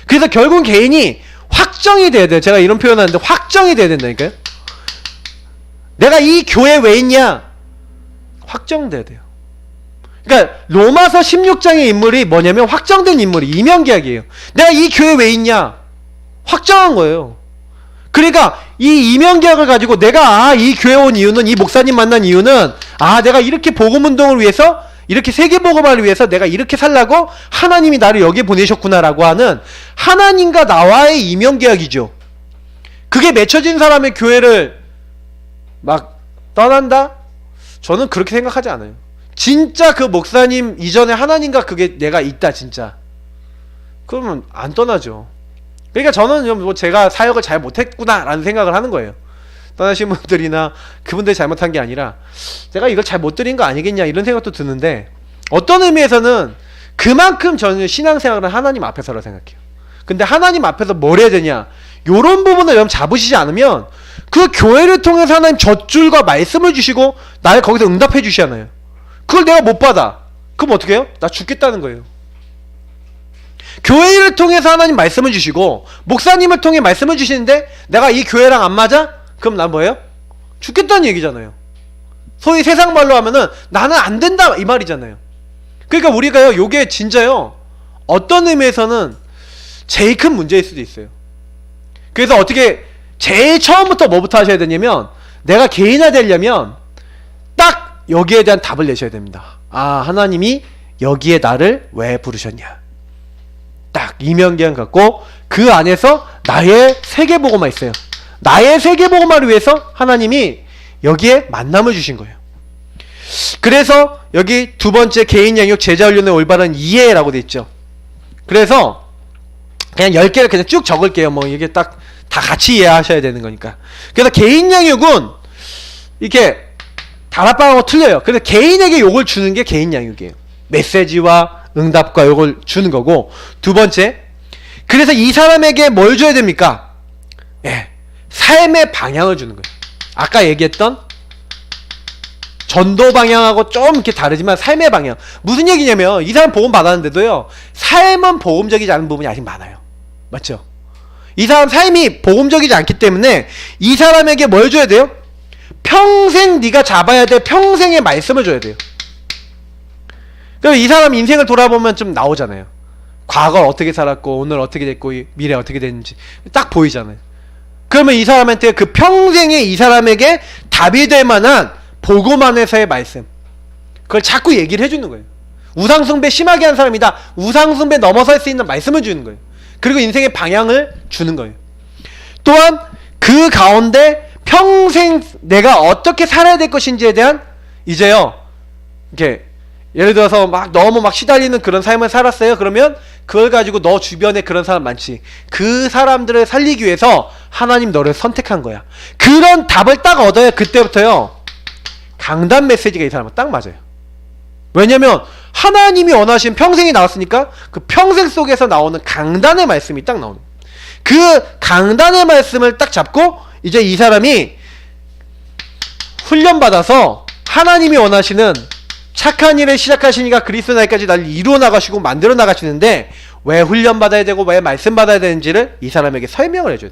그래서 결국은 개인이 확정이 돼야 돼요. 제가 이런 표현 하는데 확정이 돼야 된다니까요. 내가 이 교회 왜 있냐? 확정돼야 돼요. 그러니까 로마서 16장의 인물이 뭐냐면 확정된 인물이 이면계약이에요. 내가 이 교회 왜 있냐? 확정한 거예요. 그러니까 이 이면계약을 가지고 내가 이 교회 온 이유는, 이 목사님 만난 이유는, 내가 이렇게 복음운동을 위해서, 이렇게 세계복음화를 위해서 내가 이렇게 살라고 하나님이 나를 여기에 보내셨구나라고 하는 하나님과 나와의 이면계약이죠. 그게 맺혀진 사람의 교회를 막 떠난다? 저는 그렇게 생각하지 않아요. 진짜 그 목사님 이전에 하나님과 그게 내가 있다 진짜, 그러면 안 떠나죠. 그러니까 저는 뭐 제가 사역을 잘 못했구나 라는 생각을 하는 거예요. 떠나신 분들이나 그분들이 잘못한 게 아니라 제가 이걸 잘 못 드린 거 아니겠냐 이런 생각도 드는데, 어떤 의미에서는 그만큼 저는 신앙생활은 하나님 앞에서라고 생각해요. 근데 하나님 앞에서 뭘 해야 되냐, 요런 부분을 여러분 잡으시지 않으면 그 교회를 통해서 하나님 젖줄과 말씀을 주시고 나를 거기서 응답해 주시잖아요. 그걸 내가 못 받아. 그럼 어떻게 해요? 나 죽겠다는 거예요. 교회를 통해서 하나님 말씀을 주시고 목사님을 통해 말씀을 주시는데 내가 이 교회랑 안 맞아? 그럼 난 뭐예요? 죽겠다는 얘기잖아요. 소위 세상 말로 하면은 나는 안 된다 이 말이잖아요. 그러니까 우리가요 요게 진짜요 어떤 의미에서는 제일 큰 문제일 수도 있어요. 그래서 어떻게 제일 처음부터 뭐부터 하셔야 되냐면, 내가 개인화 되려면 딱 여기에 대한 답을 내셔야 됩니다. 하나님이 여기에 나를 왜 부르셨냐, 딱 이면계약 갖고 그 안에서 나의 세계복음화 있어요. 나의 세계복음화를 위해서 하나님이 여기에 만남을 주신 거예요. 그래서 여기 두 번째 개인 양육 제자 훈련의 올바른 이해라고 돼 있죠. 그래서 그냥 10개를 그냥 쭉 적을게요. 뭐 이게 딱 다 같이 이해하셔야 되는 거니까. 그래서 개인 양육은 이렇게 다락방하고 틀려요. 그래서 개인에게 욕을 주는 게 개인 양육이에요. 메시지와 응답과 욕을 주는 거고, 두 번째, 그래서 이 사람에게 뭘 줘야 됩니까? 삶의 방향을 주는 거예요. 아까 얘기했던 전도 방향하고 좀 이렇게 다르지만 삶의 방향. 무슨 얘기냐면, 이 사람 복음 받았는데도요 삶은 복음적이지 않은 부분이 아직 많아요. 맞죠? 이 사람 삶이 복음적이지 않기 때문에 이 사람에게 뭘 줘야 돼요? 평생 네가 잡아야 될 평생의 말씀을 줘야 돼요. 그럼 이 사람 인생을 돌아보면 좀 나오잖아요. 과거 어떻게 살았고 오늘 어떻게 됐고 미래 어떻게 됐는지 딱 보이잖아요. 그러면 이 사람한테 그 평생에 이 사람에게 답이 될 만한 복음 안에서의 말씀, 그걸 자꾸 얘기를 해주는 거예요. 우상숭배 심하게 한 사람이다, 우상숭배 넘어설 수 있는 말씀을 주는 거예요. 그리고 인생의 방향을 주는 거예요. 또한 그 가운데 평생 내가 어떻게 살아야 될 것인지에 대한, 이제요 이렇게 예를 들어서 막 너무 막 시달리는 그런 삶을 살았어요. 그러면 그걸 가지고 너 주변에 그런 사람 많지, 그 사람들을 살리기 위해서 하나님 너를 선택한 거야. 그런 답을 딱 얻어야 그때부터요 강단 메시지가 이 사람은 딱 맞아요. 왜냐면 하나님이 원하신 평생이 나왔으니까 그 평생 속에서 나오는 강단의 말씀이 딱 나오는, 그 강단의 말씀을 딱 잡고 이제 이 사람이 훈련받아서 하나님이 원하시는 착한 일을 시작하시니까 그리스도 날까지 날 이루어 나가시고 만들어 나가시는데, 왜 훈련받아야 되고 왜 말씀 받아야 되는지를 이 사람에게 설명을 해줘요.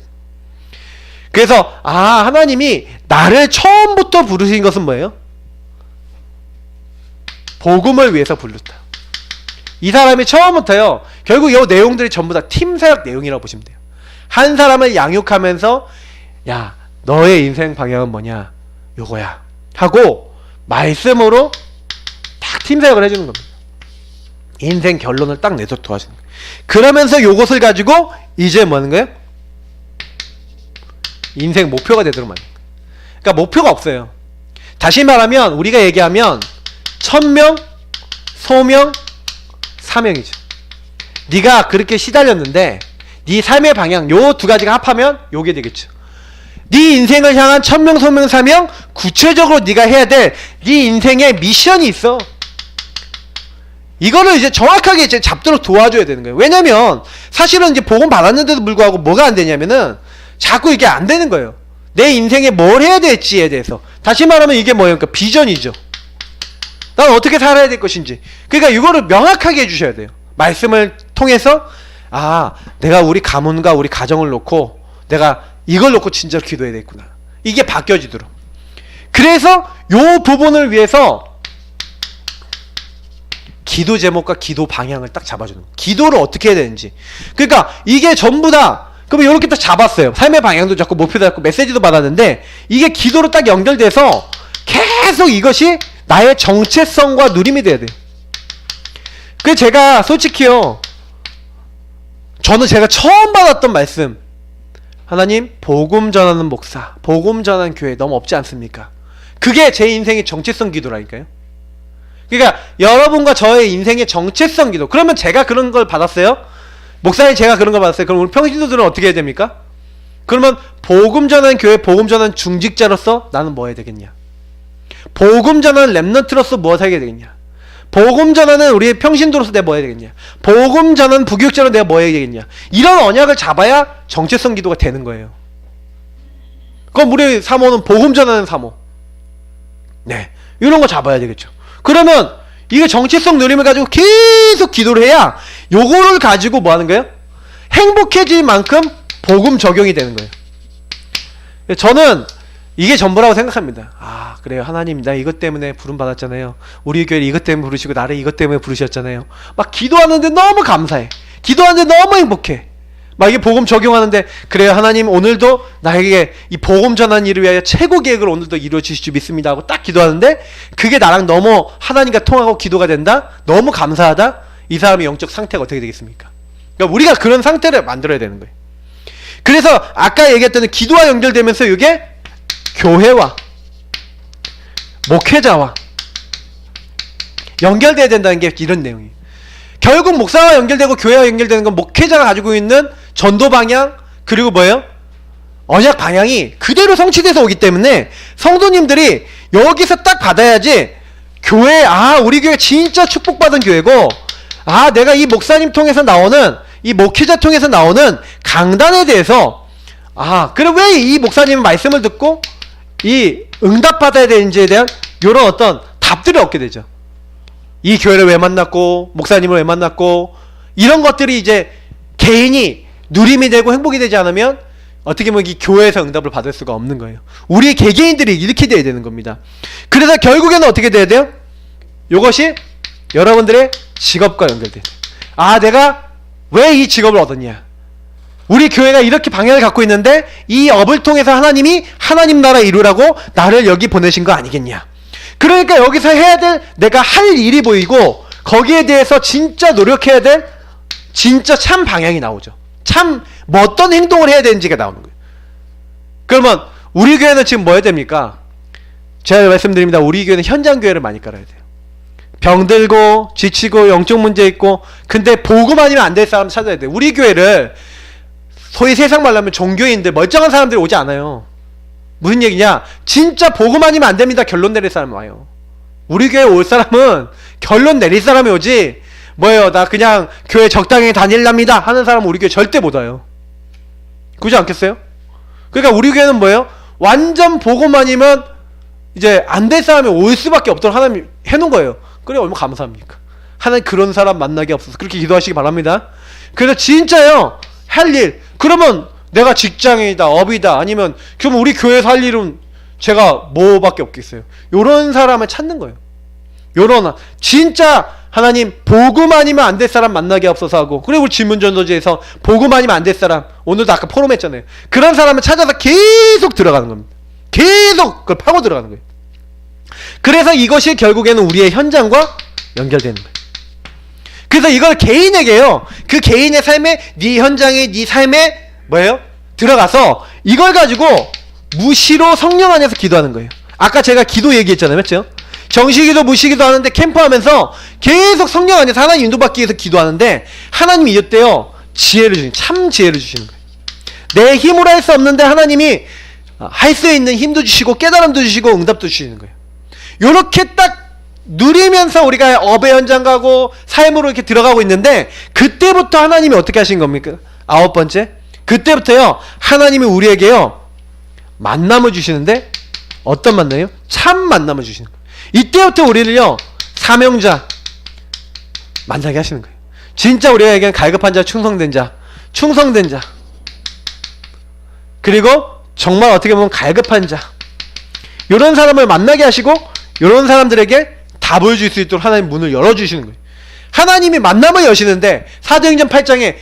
그래서 하나님이 나를 처음부터 부르신 것은 뭐예요? 복음을 위해서 부르다. 이 사람이 처음부터요, 결국 이 내용들이 전부 다 팀사역 내용이라고 보시면 돼요. 한 사람을 양육하면서 야, 너의 인생 방향은 뭐냐? 요거야 하고 말씀으로 딱 팀사역을 해주는 겁니다. 인생 결론을 딱 내서 도와주는 거예요. 그러면서 요것을 가지고 이제 뭐 하는 거예요? 인생 목표가 되도록 만드는 거예요. 그러니까 목표가 없어요. 다시 말하면 우리가 얘기하면 천명, 소명, 사명이죠. 네가 그렇게 시달렸는데 네 삶의 방향 요 두 가지가 합하면 요게 되겠죠. 네 인생을 향한 천명, 소명, 사명, 구체적으로 네가 해야 될 네 인생의 미션이 있어. 이거를 이제 정확하게 이제 잡도록 도와줘야 되는 거예요. 왜냐면 사실은 이제 복음 받았는데도 불구하고 뭐가 안 되냐면은 자꾸 이게 안 되는 거예요. 내 인생에 뭘 해야 될지에 대해서. 다시 말하면 이게 뭐예요? 그러니까 비전이죠. 난 어떻게 살아야 될 것인지. 그러니까 이거를 명확하게 해주셔야 돼요. 말씀을 통해서 내가 우리 가문과 우리 가정을 놓고 내가 이걸 놓고 진짜로 기도해야 되겠구나. 이게 바뀌어지도록. 그래서 요 부분을 위해서 기도 제목과 기도 방향을 딱 잡아주는 거예요. 기도를 어떻게 해야 되는지. 그러니까 이게 전부 다 그러면 이렇게 딱 잡았어요. 삶의 방향도 잡고 목표도 잡고 메시지도 받았는데 이게 기도로 딱 연결돼서 계속 이것이 나의 정체성과 누림이 돼야 돼요. 그래서 제가 솔직히요, 저는 제가 처음 받았던 말씀, 하나님 복음 전하는 목사, 복음 전하는 교회 너무 없지 않습니까? 그게 제 인생의 정체성 기도라니까요. 그러니까 여러분과 저의 인생의 정체성 기도. 그러면 제가 그런 걸 받았어요? 목사님 제가 그런 걸 받았어요? 그럼 우리 평신도들은 어떻게 해야 됩니까? 그러면 복음 전하는 교회, 복음 전하는 중직자로서 나는 뭐 해야 되겠냐? 복음 전하는 렘넌트로서 뭐 해야 되겠냐? 복음 전하는 우리 평신도로서 내가 뭐 해야 되겠냐? 복음 전하는 부교육자로 내가 뭐 해야 되겠냐? 이런 언약을 잡아야 정체성 기도가 되는 거예요. 그럼 우리 사모는 복음 전하는 사모. 네, 이런 거 잡아야 되겠죠. 그러면 이게 정체성 누림을 가지고 계속 기도를 해야 요거를 가지고 뭐 하는 거예요? 행복해질 만큼 복음 적용이 되는 거예요. 저는 이게 전부라고 생각합니다. 그래요. 하나님 나 이것 때문에 부름 받았잖아요. 우리 교회를 이것 때문에 부르시고 나를 이것 때문에 부르셨잖아요. 막 기도하는데 너무 감사해. 기도하는데 너무 행복해. 막 이게 복음 적용하는데 그래요. 하나님 오늘도 나에게 이 복음 전하는 일을 위하여 최고 계획을 오늘도 이루어 주실 줄 믿습니다 하고 딱 기도하는데 그게 나랑 너무 하나님과 통하고 기도가 된다? 너무 감사하다? 이 사람의 영적 상태가 어떻게 되겠습니까? 그러니까 우리가 그런 상태를 만들어야 되는 거예요. 그래서 아까 얘기했던 기도와 연결되면서 이게 교회와 목회자와 연결돼야 된다는 게 이런 내용이에요. 결국 목사와 연결되고 교회와 연결되는 건 목회자가 가지고 있는 전도 방향 그리고 뭐예요? 언약 방향이 그대로 성취돼서 오기 때문에 성도님들이 여기서 딱 받아야지 교회 우리 교회 진짜 축복받은 교회고 내가 이 목사님 통해서 나오는 이 목회자 통해서 나오는 강단에 대해서 그래 왜 이 목사님 말씀을 듣고 이 응답받아야 되는지에 대한 이런 어떤 답들을 얻게 되죠. 이 교회를 왜 만났고 목사님을 왜 만났고 이런 것들이 이제 개인이 누림이 되고 행복이 되지 않으면 어떻게 보면 이 교회에서 응답을 받을 수가 없는 거예요. 우리 개개인들이 이렇게 돼야 되는 겁니다. 그래서 결국에는 어떻게 돼야 돼요? 이것이 여러분들의 직업과 연결돼요. 내가 왜 이 직업을 얻었냐? 우리 교회가 이렇게 방향을 갖고 있는데 이 업을 통해서 하나님이 하나님 나라 이루라고 나를 여기 보내신 거 아니겠냐? 그러니까 여기서 해야 될 내가 할 일이 보이고 거기에 대해서 진짜 노력해야 될 진짜 참 방향이 나오죠. 참 뭐 어떤 행동을 해야 되는지가 나오는 거예요. 그러면 우리 교회는 지금 뭐 해야 됩니까? 제가 말씀드립니다. 우리 교회는 현장 교회를 많이 깔아야 돼요. 병들고 지치고 영적 문제 있고 근데 복음 아니면 안 될 사람 찾아야 돼요. 우리 교회를 소위 세상 말로 하면 종교인들 멀쩡한 사람들이 오지 않아요. 무슨 얘기냐? 진짜 복음 아니면 안 됩니다. 결론 내릴 사람 와요. 우리 교회 올 사람은 결론 내릴 사람이 오지 뭐예요? 나 그냥 교회 적당히 다닐랍니다 하는 사람은 우리 교회 절대 못 와요. 그러지 않겠어요? 그러니까 우리 교회는 뭐예요? 완전 복음 아니면 이제 안 될 사람이 올 수밖에 없도록 하나님 해놓은 거예요. 그래 얼마나 감사합니까? 하나님 그런 사람 만나게 없어서 그렇게 기도하시기 바랍니다. 그래서 진짜요 할 일 그러면 내가 직장인이다, 업이다, 아니면 그럼 우리 교회에서 할 일은 제가 뭐밖에 없겠어요. 요런 사람을 찾는 거예요. 요런 진짜 하나님 복음 아니면 안 될 사람 만나게 없어서 하고, 그리고 우리 질문전도지에서 복음 아니면 안 될 사람, 오늘도 아까 포럼했잖아요. 그런 사람을 찾아서 계속 들어가는 겁니다. 계속 그걸 파고 들어가는 거예요. 그래서 이것이 결국에는 우리의 현장과 연결되는 거예요. 그래서 이걸 개인에게요, 그 개인의 삶에, 네 현장에, 네 삶에 뭐예요? 들어가서 이걸 가지고 무시로 성령 안에서 기도하는 거예요. 아까 제가 기도 얘기했잖아요, 맞죠? 정식기도 무시기도 하는데 캠프하면서 계속 성령 안에서 하나님 인도받기 위해서 기도하는데, 하나님이 이때요 지혜를 주시는, 참 지혜를 주시는 거예요. 내 힘으로 할 수 없는데 하나님이 할 수 있는 힘도 주시고 깨달음도 주시고 응답도 주시는 거예요. 요렇게 딱 누리면서 우리가 업의 현장 가고 삶으로 이렇게 들어가고 있는데, 그때부터 하나님이 어떻게 하신 겁니까? 9번째, 그때부터요 하나님이 우리에게요 만남을 주시는데, 어떤 만남이요? 참 만남을 주시는 거예요. 이때부터 우리를요 사명자 만나게 하시는 거예요. 진짜 우리에게는 갈급한 자, 충성된 자, 그리고 정말 어떻게 보면 갈급한 자, 이런 사람을 만나게 하시고 이런 사람들에게 답을 줄 수 있도록 하나님 문을 열어주시는 거예요. 하나님이 만남을 여시는데 사도행전 8장에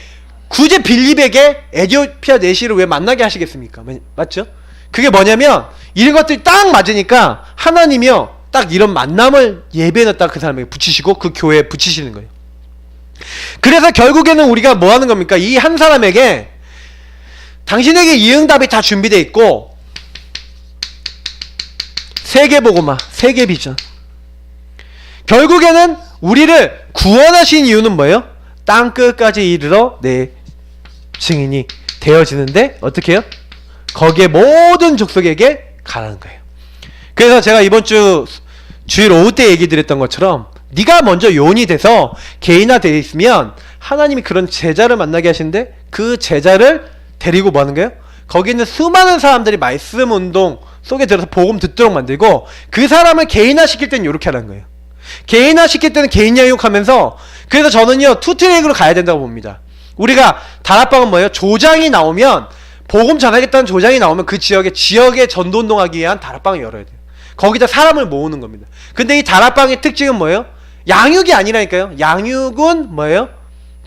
굳이 빌립에게 에디오피아 내시를 왜 만나게 하시겠습니까? 맞죠? 그게 뭐냐면 이런 것들이 딱 맞으니까 하나님이요 딱 이런 만남을 예배에 딱 그 사람에게 붙이시고 그 교회에 붙이시는 거예요. 그래서 결국에는 우리가 뭐 하는 겁니까? 이 한 사람에게 당신에게 이 응답이 다 준비되어 있고, 세계복음화, 세계비전, 결국에는 우리를 구원하신 이유는 뭐예요? 땅끝까지 이르러 내 증인이 되어지는데 어떻게 해요? 거기에 모든 족속에게 가라는 거예요. 그래서 제가 이번 주 주일 오후 때 얘기 드렸던 것처럼, 네가 먼저 요원이 돼서 개인화되어 있으면 하나님이 그런 제자를 만나게 하시는데, 그 제자를 데리고 뭐 하는 거예요? 거기 있는 수많은 사람들이 말씀 운동 속에 들어서 복음 듣도록 만들고, 그 사람을 개인화시킬 때는 이렇게 하는 거예요. 개인화시킬 때는 개인 양육하면서, 그래서 저는요 투트랙으로 가야 된다고 봅니다. 우리가 다락방은 뭐예요? 조장이 나오면, 복음 전하겠다는 조장이 나오면 그 지역에 전도운동하기 위한 다락방을 열어야 돼요. 거기다 사람을 모으는 겁니다. 근데 이 다락방의 특징은 뭐예요? 양육이 아니라니까요. 양육은 뭐예요?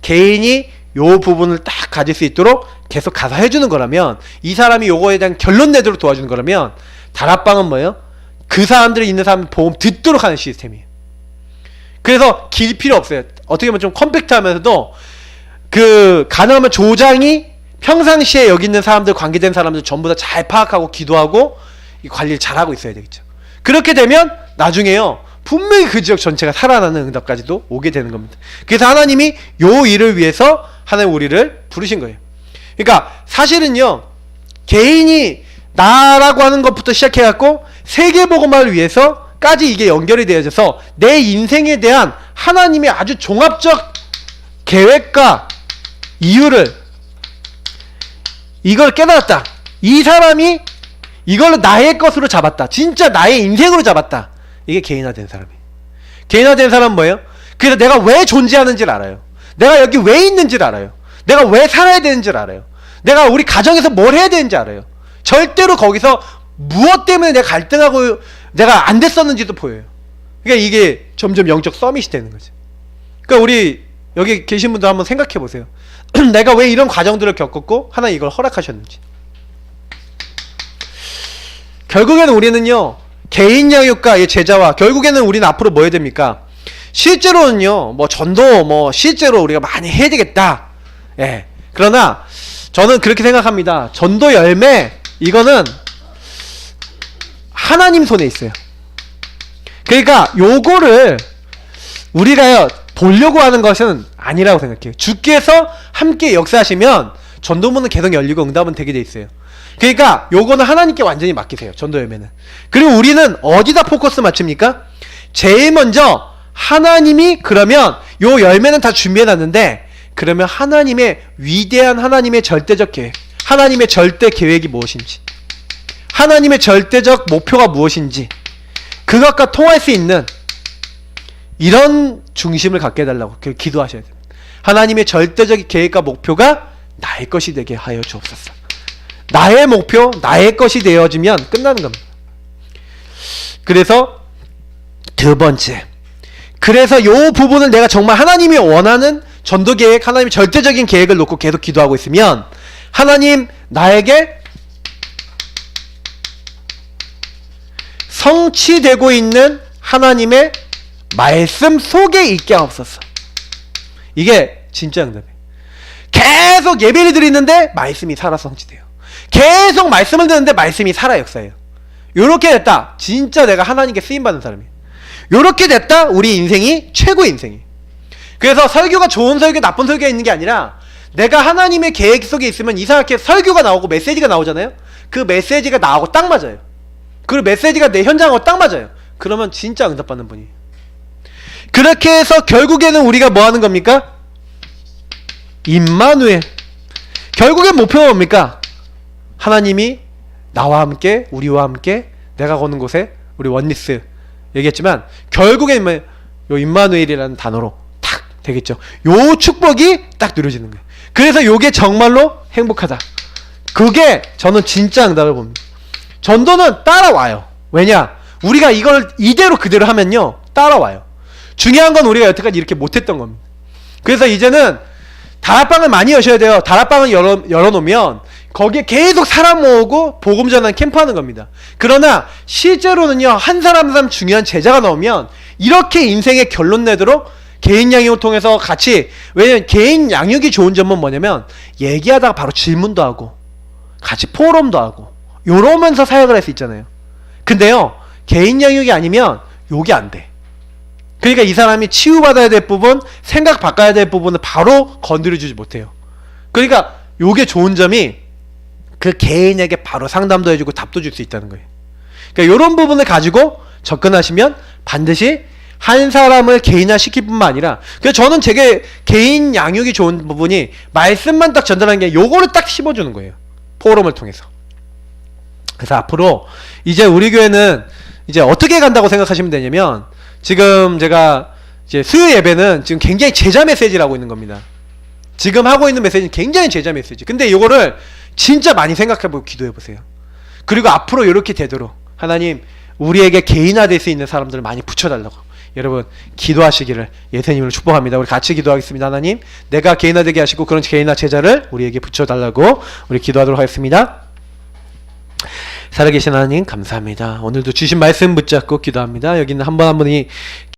개인이 요 부분을 딱 가질 수 있도록 계속 가서 해주는 거라면, 이 사람이 요거에 대한 결론 내도록 도와주는 거라면, 다락방은 뭐예요? 그 사람들이 있는 사람 복음 듣도록 하는 시스템이에요. 그래서 길 필요 없어요. 어떻게 보면 좀 컴팩트하면서도, 가능하면 조장이 평상시에 여기 있는 사람들, 관계된 사람들 전부 다 잘 파악하고 기도하고 이 관리를 잘하고 있어야 되겠죠. 그렇게 되면 나중에요 분명히 그 지역 전체가 살아나는 응답까지도 오게 되는 겁니다. 그래서 하나님이 요 일을 위해서 하나님 우리를 부르신 거예요. 그러니까 사실은요 개인이 나라고 하는 것부터 시작해갖고 세계복음화를 위해서까지 이게 연결이 되어져서 내 인생에 대한 하나님의 아주 종합적 계획과 이유를, 이걸 깨달았다. 이 사람이 이걸로 나의 것으로 잡았다. 진짜 나의 인생으로 잡았다. 이게 개인화된 사람이에요. 개인화된 사람은 뭐예요? 그래서 내가 왜 존재하는지를 알아요. 내가 여기 왜 있는지를 알아요. 내가 왜 살아야 되는지를 알아요. 내가 우리 가정에서 뭘 해야 되는지 알아요. 절대로 거기서 무엇 때문에 내가 갈등하고 내가 안 됐었는지도 보여요. 그러니까 이게 점점 영적 서밋이 되는 거죠. 그러니까 우리 여기 계신 분들 한번 생각해 보세요. 내가 왜 이런 과정들을 겪었고 하나님 이걸 허락하셨는지. 결국에는 우리는요 개인 양육과 제자와, 결국에는 우리는 앞으로 뭐 해야 됩니까? 실제로는요 뭐 전도 뭐 실제로 우리가 많이 해야 되겠다. 예. 그러나 저는 그렇게 생각합니다. 전도 열매, 이거는 하나님 손에 있어요. 그러니까 요거를 우리가 보려고 하는 것은 아니라고 생각해요. 주께서 함께 역사하시면 전도문은 계속 열리고 응답은 되게 돼 있어요. 그러니까 요거는 하나님께 완전히 맡기세요. 전도 열매는. 그리고 우리는 어디다 포커스 맞춥니까? 제일 먼저 하나님이 그러면 요 열매는 다 준비해놨는데, 그러면 하나님의 위대한 하나님의 절대적 계획, 하나님의 절대 계획이 무엇인지, 하나님의 절대적 목표가 무엇인지, 그것과 통할 수 있는 이런 중심을 갖게 해달라고 기도하셔야 됩니다. 하나님의 절대적 계획과 목표가 나의 것이 되게 하여 주옵소서. 나의 목표, 나의 것이 되어지면 끝나는 겁니다. 그래서 두 번째, 그래서 요 부분을 내가 정말 하나님이 원하는 전도 계획, 하나님의 절대적인 계획을 놓고 계속 기도하고 있으면 하나님 나에게 성취되고 있는 하나님의 말씀 속에 있게 하옵소서. 이게 진짜 응답이에요. 계속 예배를 드리는데 말씀이 살아서 성취돼요. 계속 말씀을 듣는데 말씀이 살아 역사해요. 요렇게 됐다, 진짜 내가 하나님께 쓰임받는 사람이에요. 요렇게 됐다, 우리 인생이 최고의 인생이에요. 그래서 설교가 좋은 설교, 나쁜 설교가 있는 게 아니라 내가 하나님의 계획 속에 있으면 이상하게 설교가 나오고 메시지가 나오잖아요. 그 메시지가 나하고 딱 맞아요. 그 메시지가 내 현장하고 딱 맞아요. 그러면 진짜 응답받는 분이에요. 그렇게 해서 결국에는 우리가 뭐 하는 겁니까? 임마누엘. 결국엔 목표가 뭡니까? 하나님이 나와 함께, 우리와 함께, 내가 거는 곳에 우리 원리스 얘기했지만 결국엔 뭐 요 임마누엘이라는 단어로 탁 되겠죠. 요 축복이 딱 누려지는 거예요. 그래서 요게 정말로 행복하다. 그게 저는 진짜 응답을 봅니다. 전도는 따라와요. 왜냐? 우리가 이걸 이대로 그대로 하면요 따라와요. 중요한 건 우리가 여태까지 이렇게 못했던 겁니다. 그래서 이제는 다락방을 많이 여셔야 돼요. 다락방을 열어놓으면 거기에 계속 사람 모으고 복음 전환 캠프 하는 겁니다. 그러나 실제로는요, 한 사람 한 사람 중요한 제자가 나오면 이렇게 인생의 결론 내도록 개인 양육을 통해서 같이, 왜냐면 개인 양육이 좋은 점은 뭐냐면 얘기하다가 바로 질문도 하고 같이 포럼도 하고 요러면서 사역을 할 수 있잖아요. 근데요, 개인 양육이 아니면 요게 안 돼. 그러니까 이 사람이 치유받아야 될 부분, 생각 바꿔야 될 부분을 바로 건드려주지 못해요. 그러니까 요게 좋은 점이 그 개인에게 바로 상담도 해주고 답도 줄 수 있다는 거예요. 그러니까 요런 부분을 가지고 접근하시면 반드시 한 사람을 개인화 시킬 뿐만 아니라, 그래서 저는 제게 개인 양육이 좋은 부분이 말씀만 딱 전달하는 게 요거를 딱 씹어주는 거예요. 포럼을 통해서. 그래서 앞으로 이제 우리 교회는 이제 어떻게 간다고 생각하시면 되냐면, 지금 제가 이제 수요 예배는 지금 굉장히 제자 메시지라고 있는 겁니다. 지금 하고 있는 메시지는 굉장히 제자 메시지. 근데 이거를 진짜 많이 생각해보고 기도해보세요. 그리고 앞으로 이렇게 되도록 하나님 우리에게 개인화될 수 있는 사람들을 많이 붙여달라고 여러분 기도하시기를 예수님으로 축복합니다. 우리 같이 기도하겠습니다. 하나님, 내가 개인화되게 하시고 그런 개인화 제자를 우리에게 붙여달라고 우리 기도하도록 하겠습니다. 살아계신 하나님 감사합니다. 오늘도 주신 말씀 붙잡고 기도합니다. 여기는 한 분 한 분이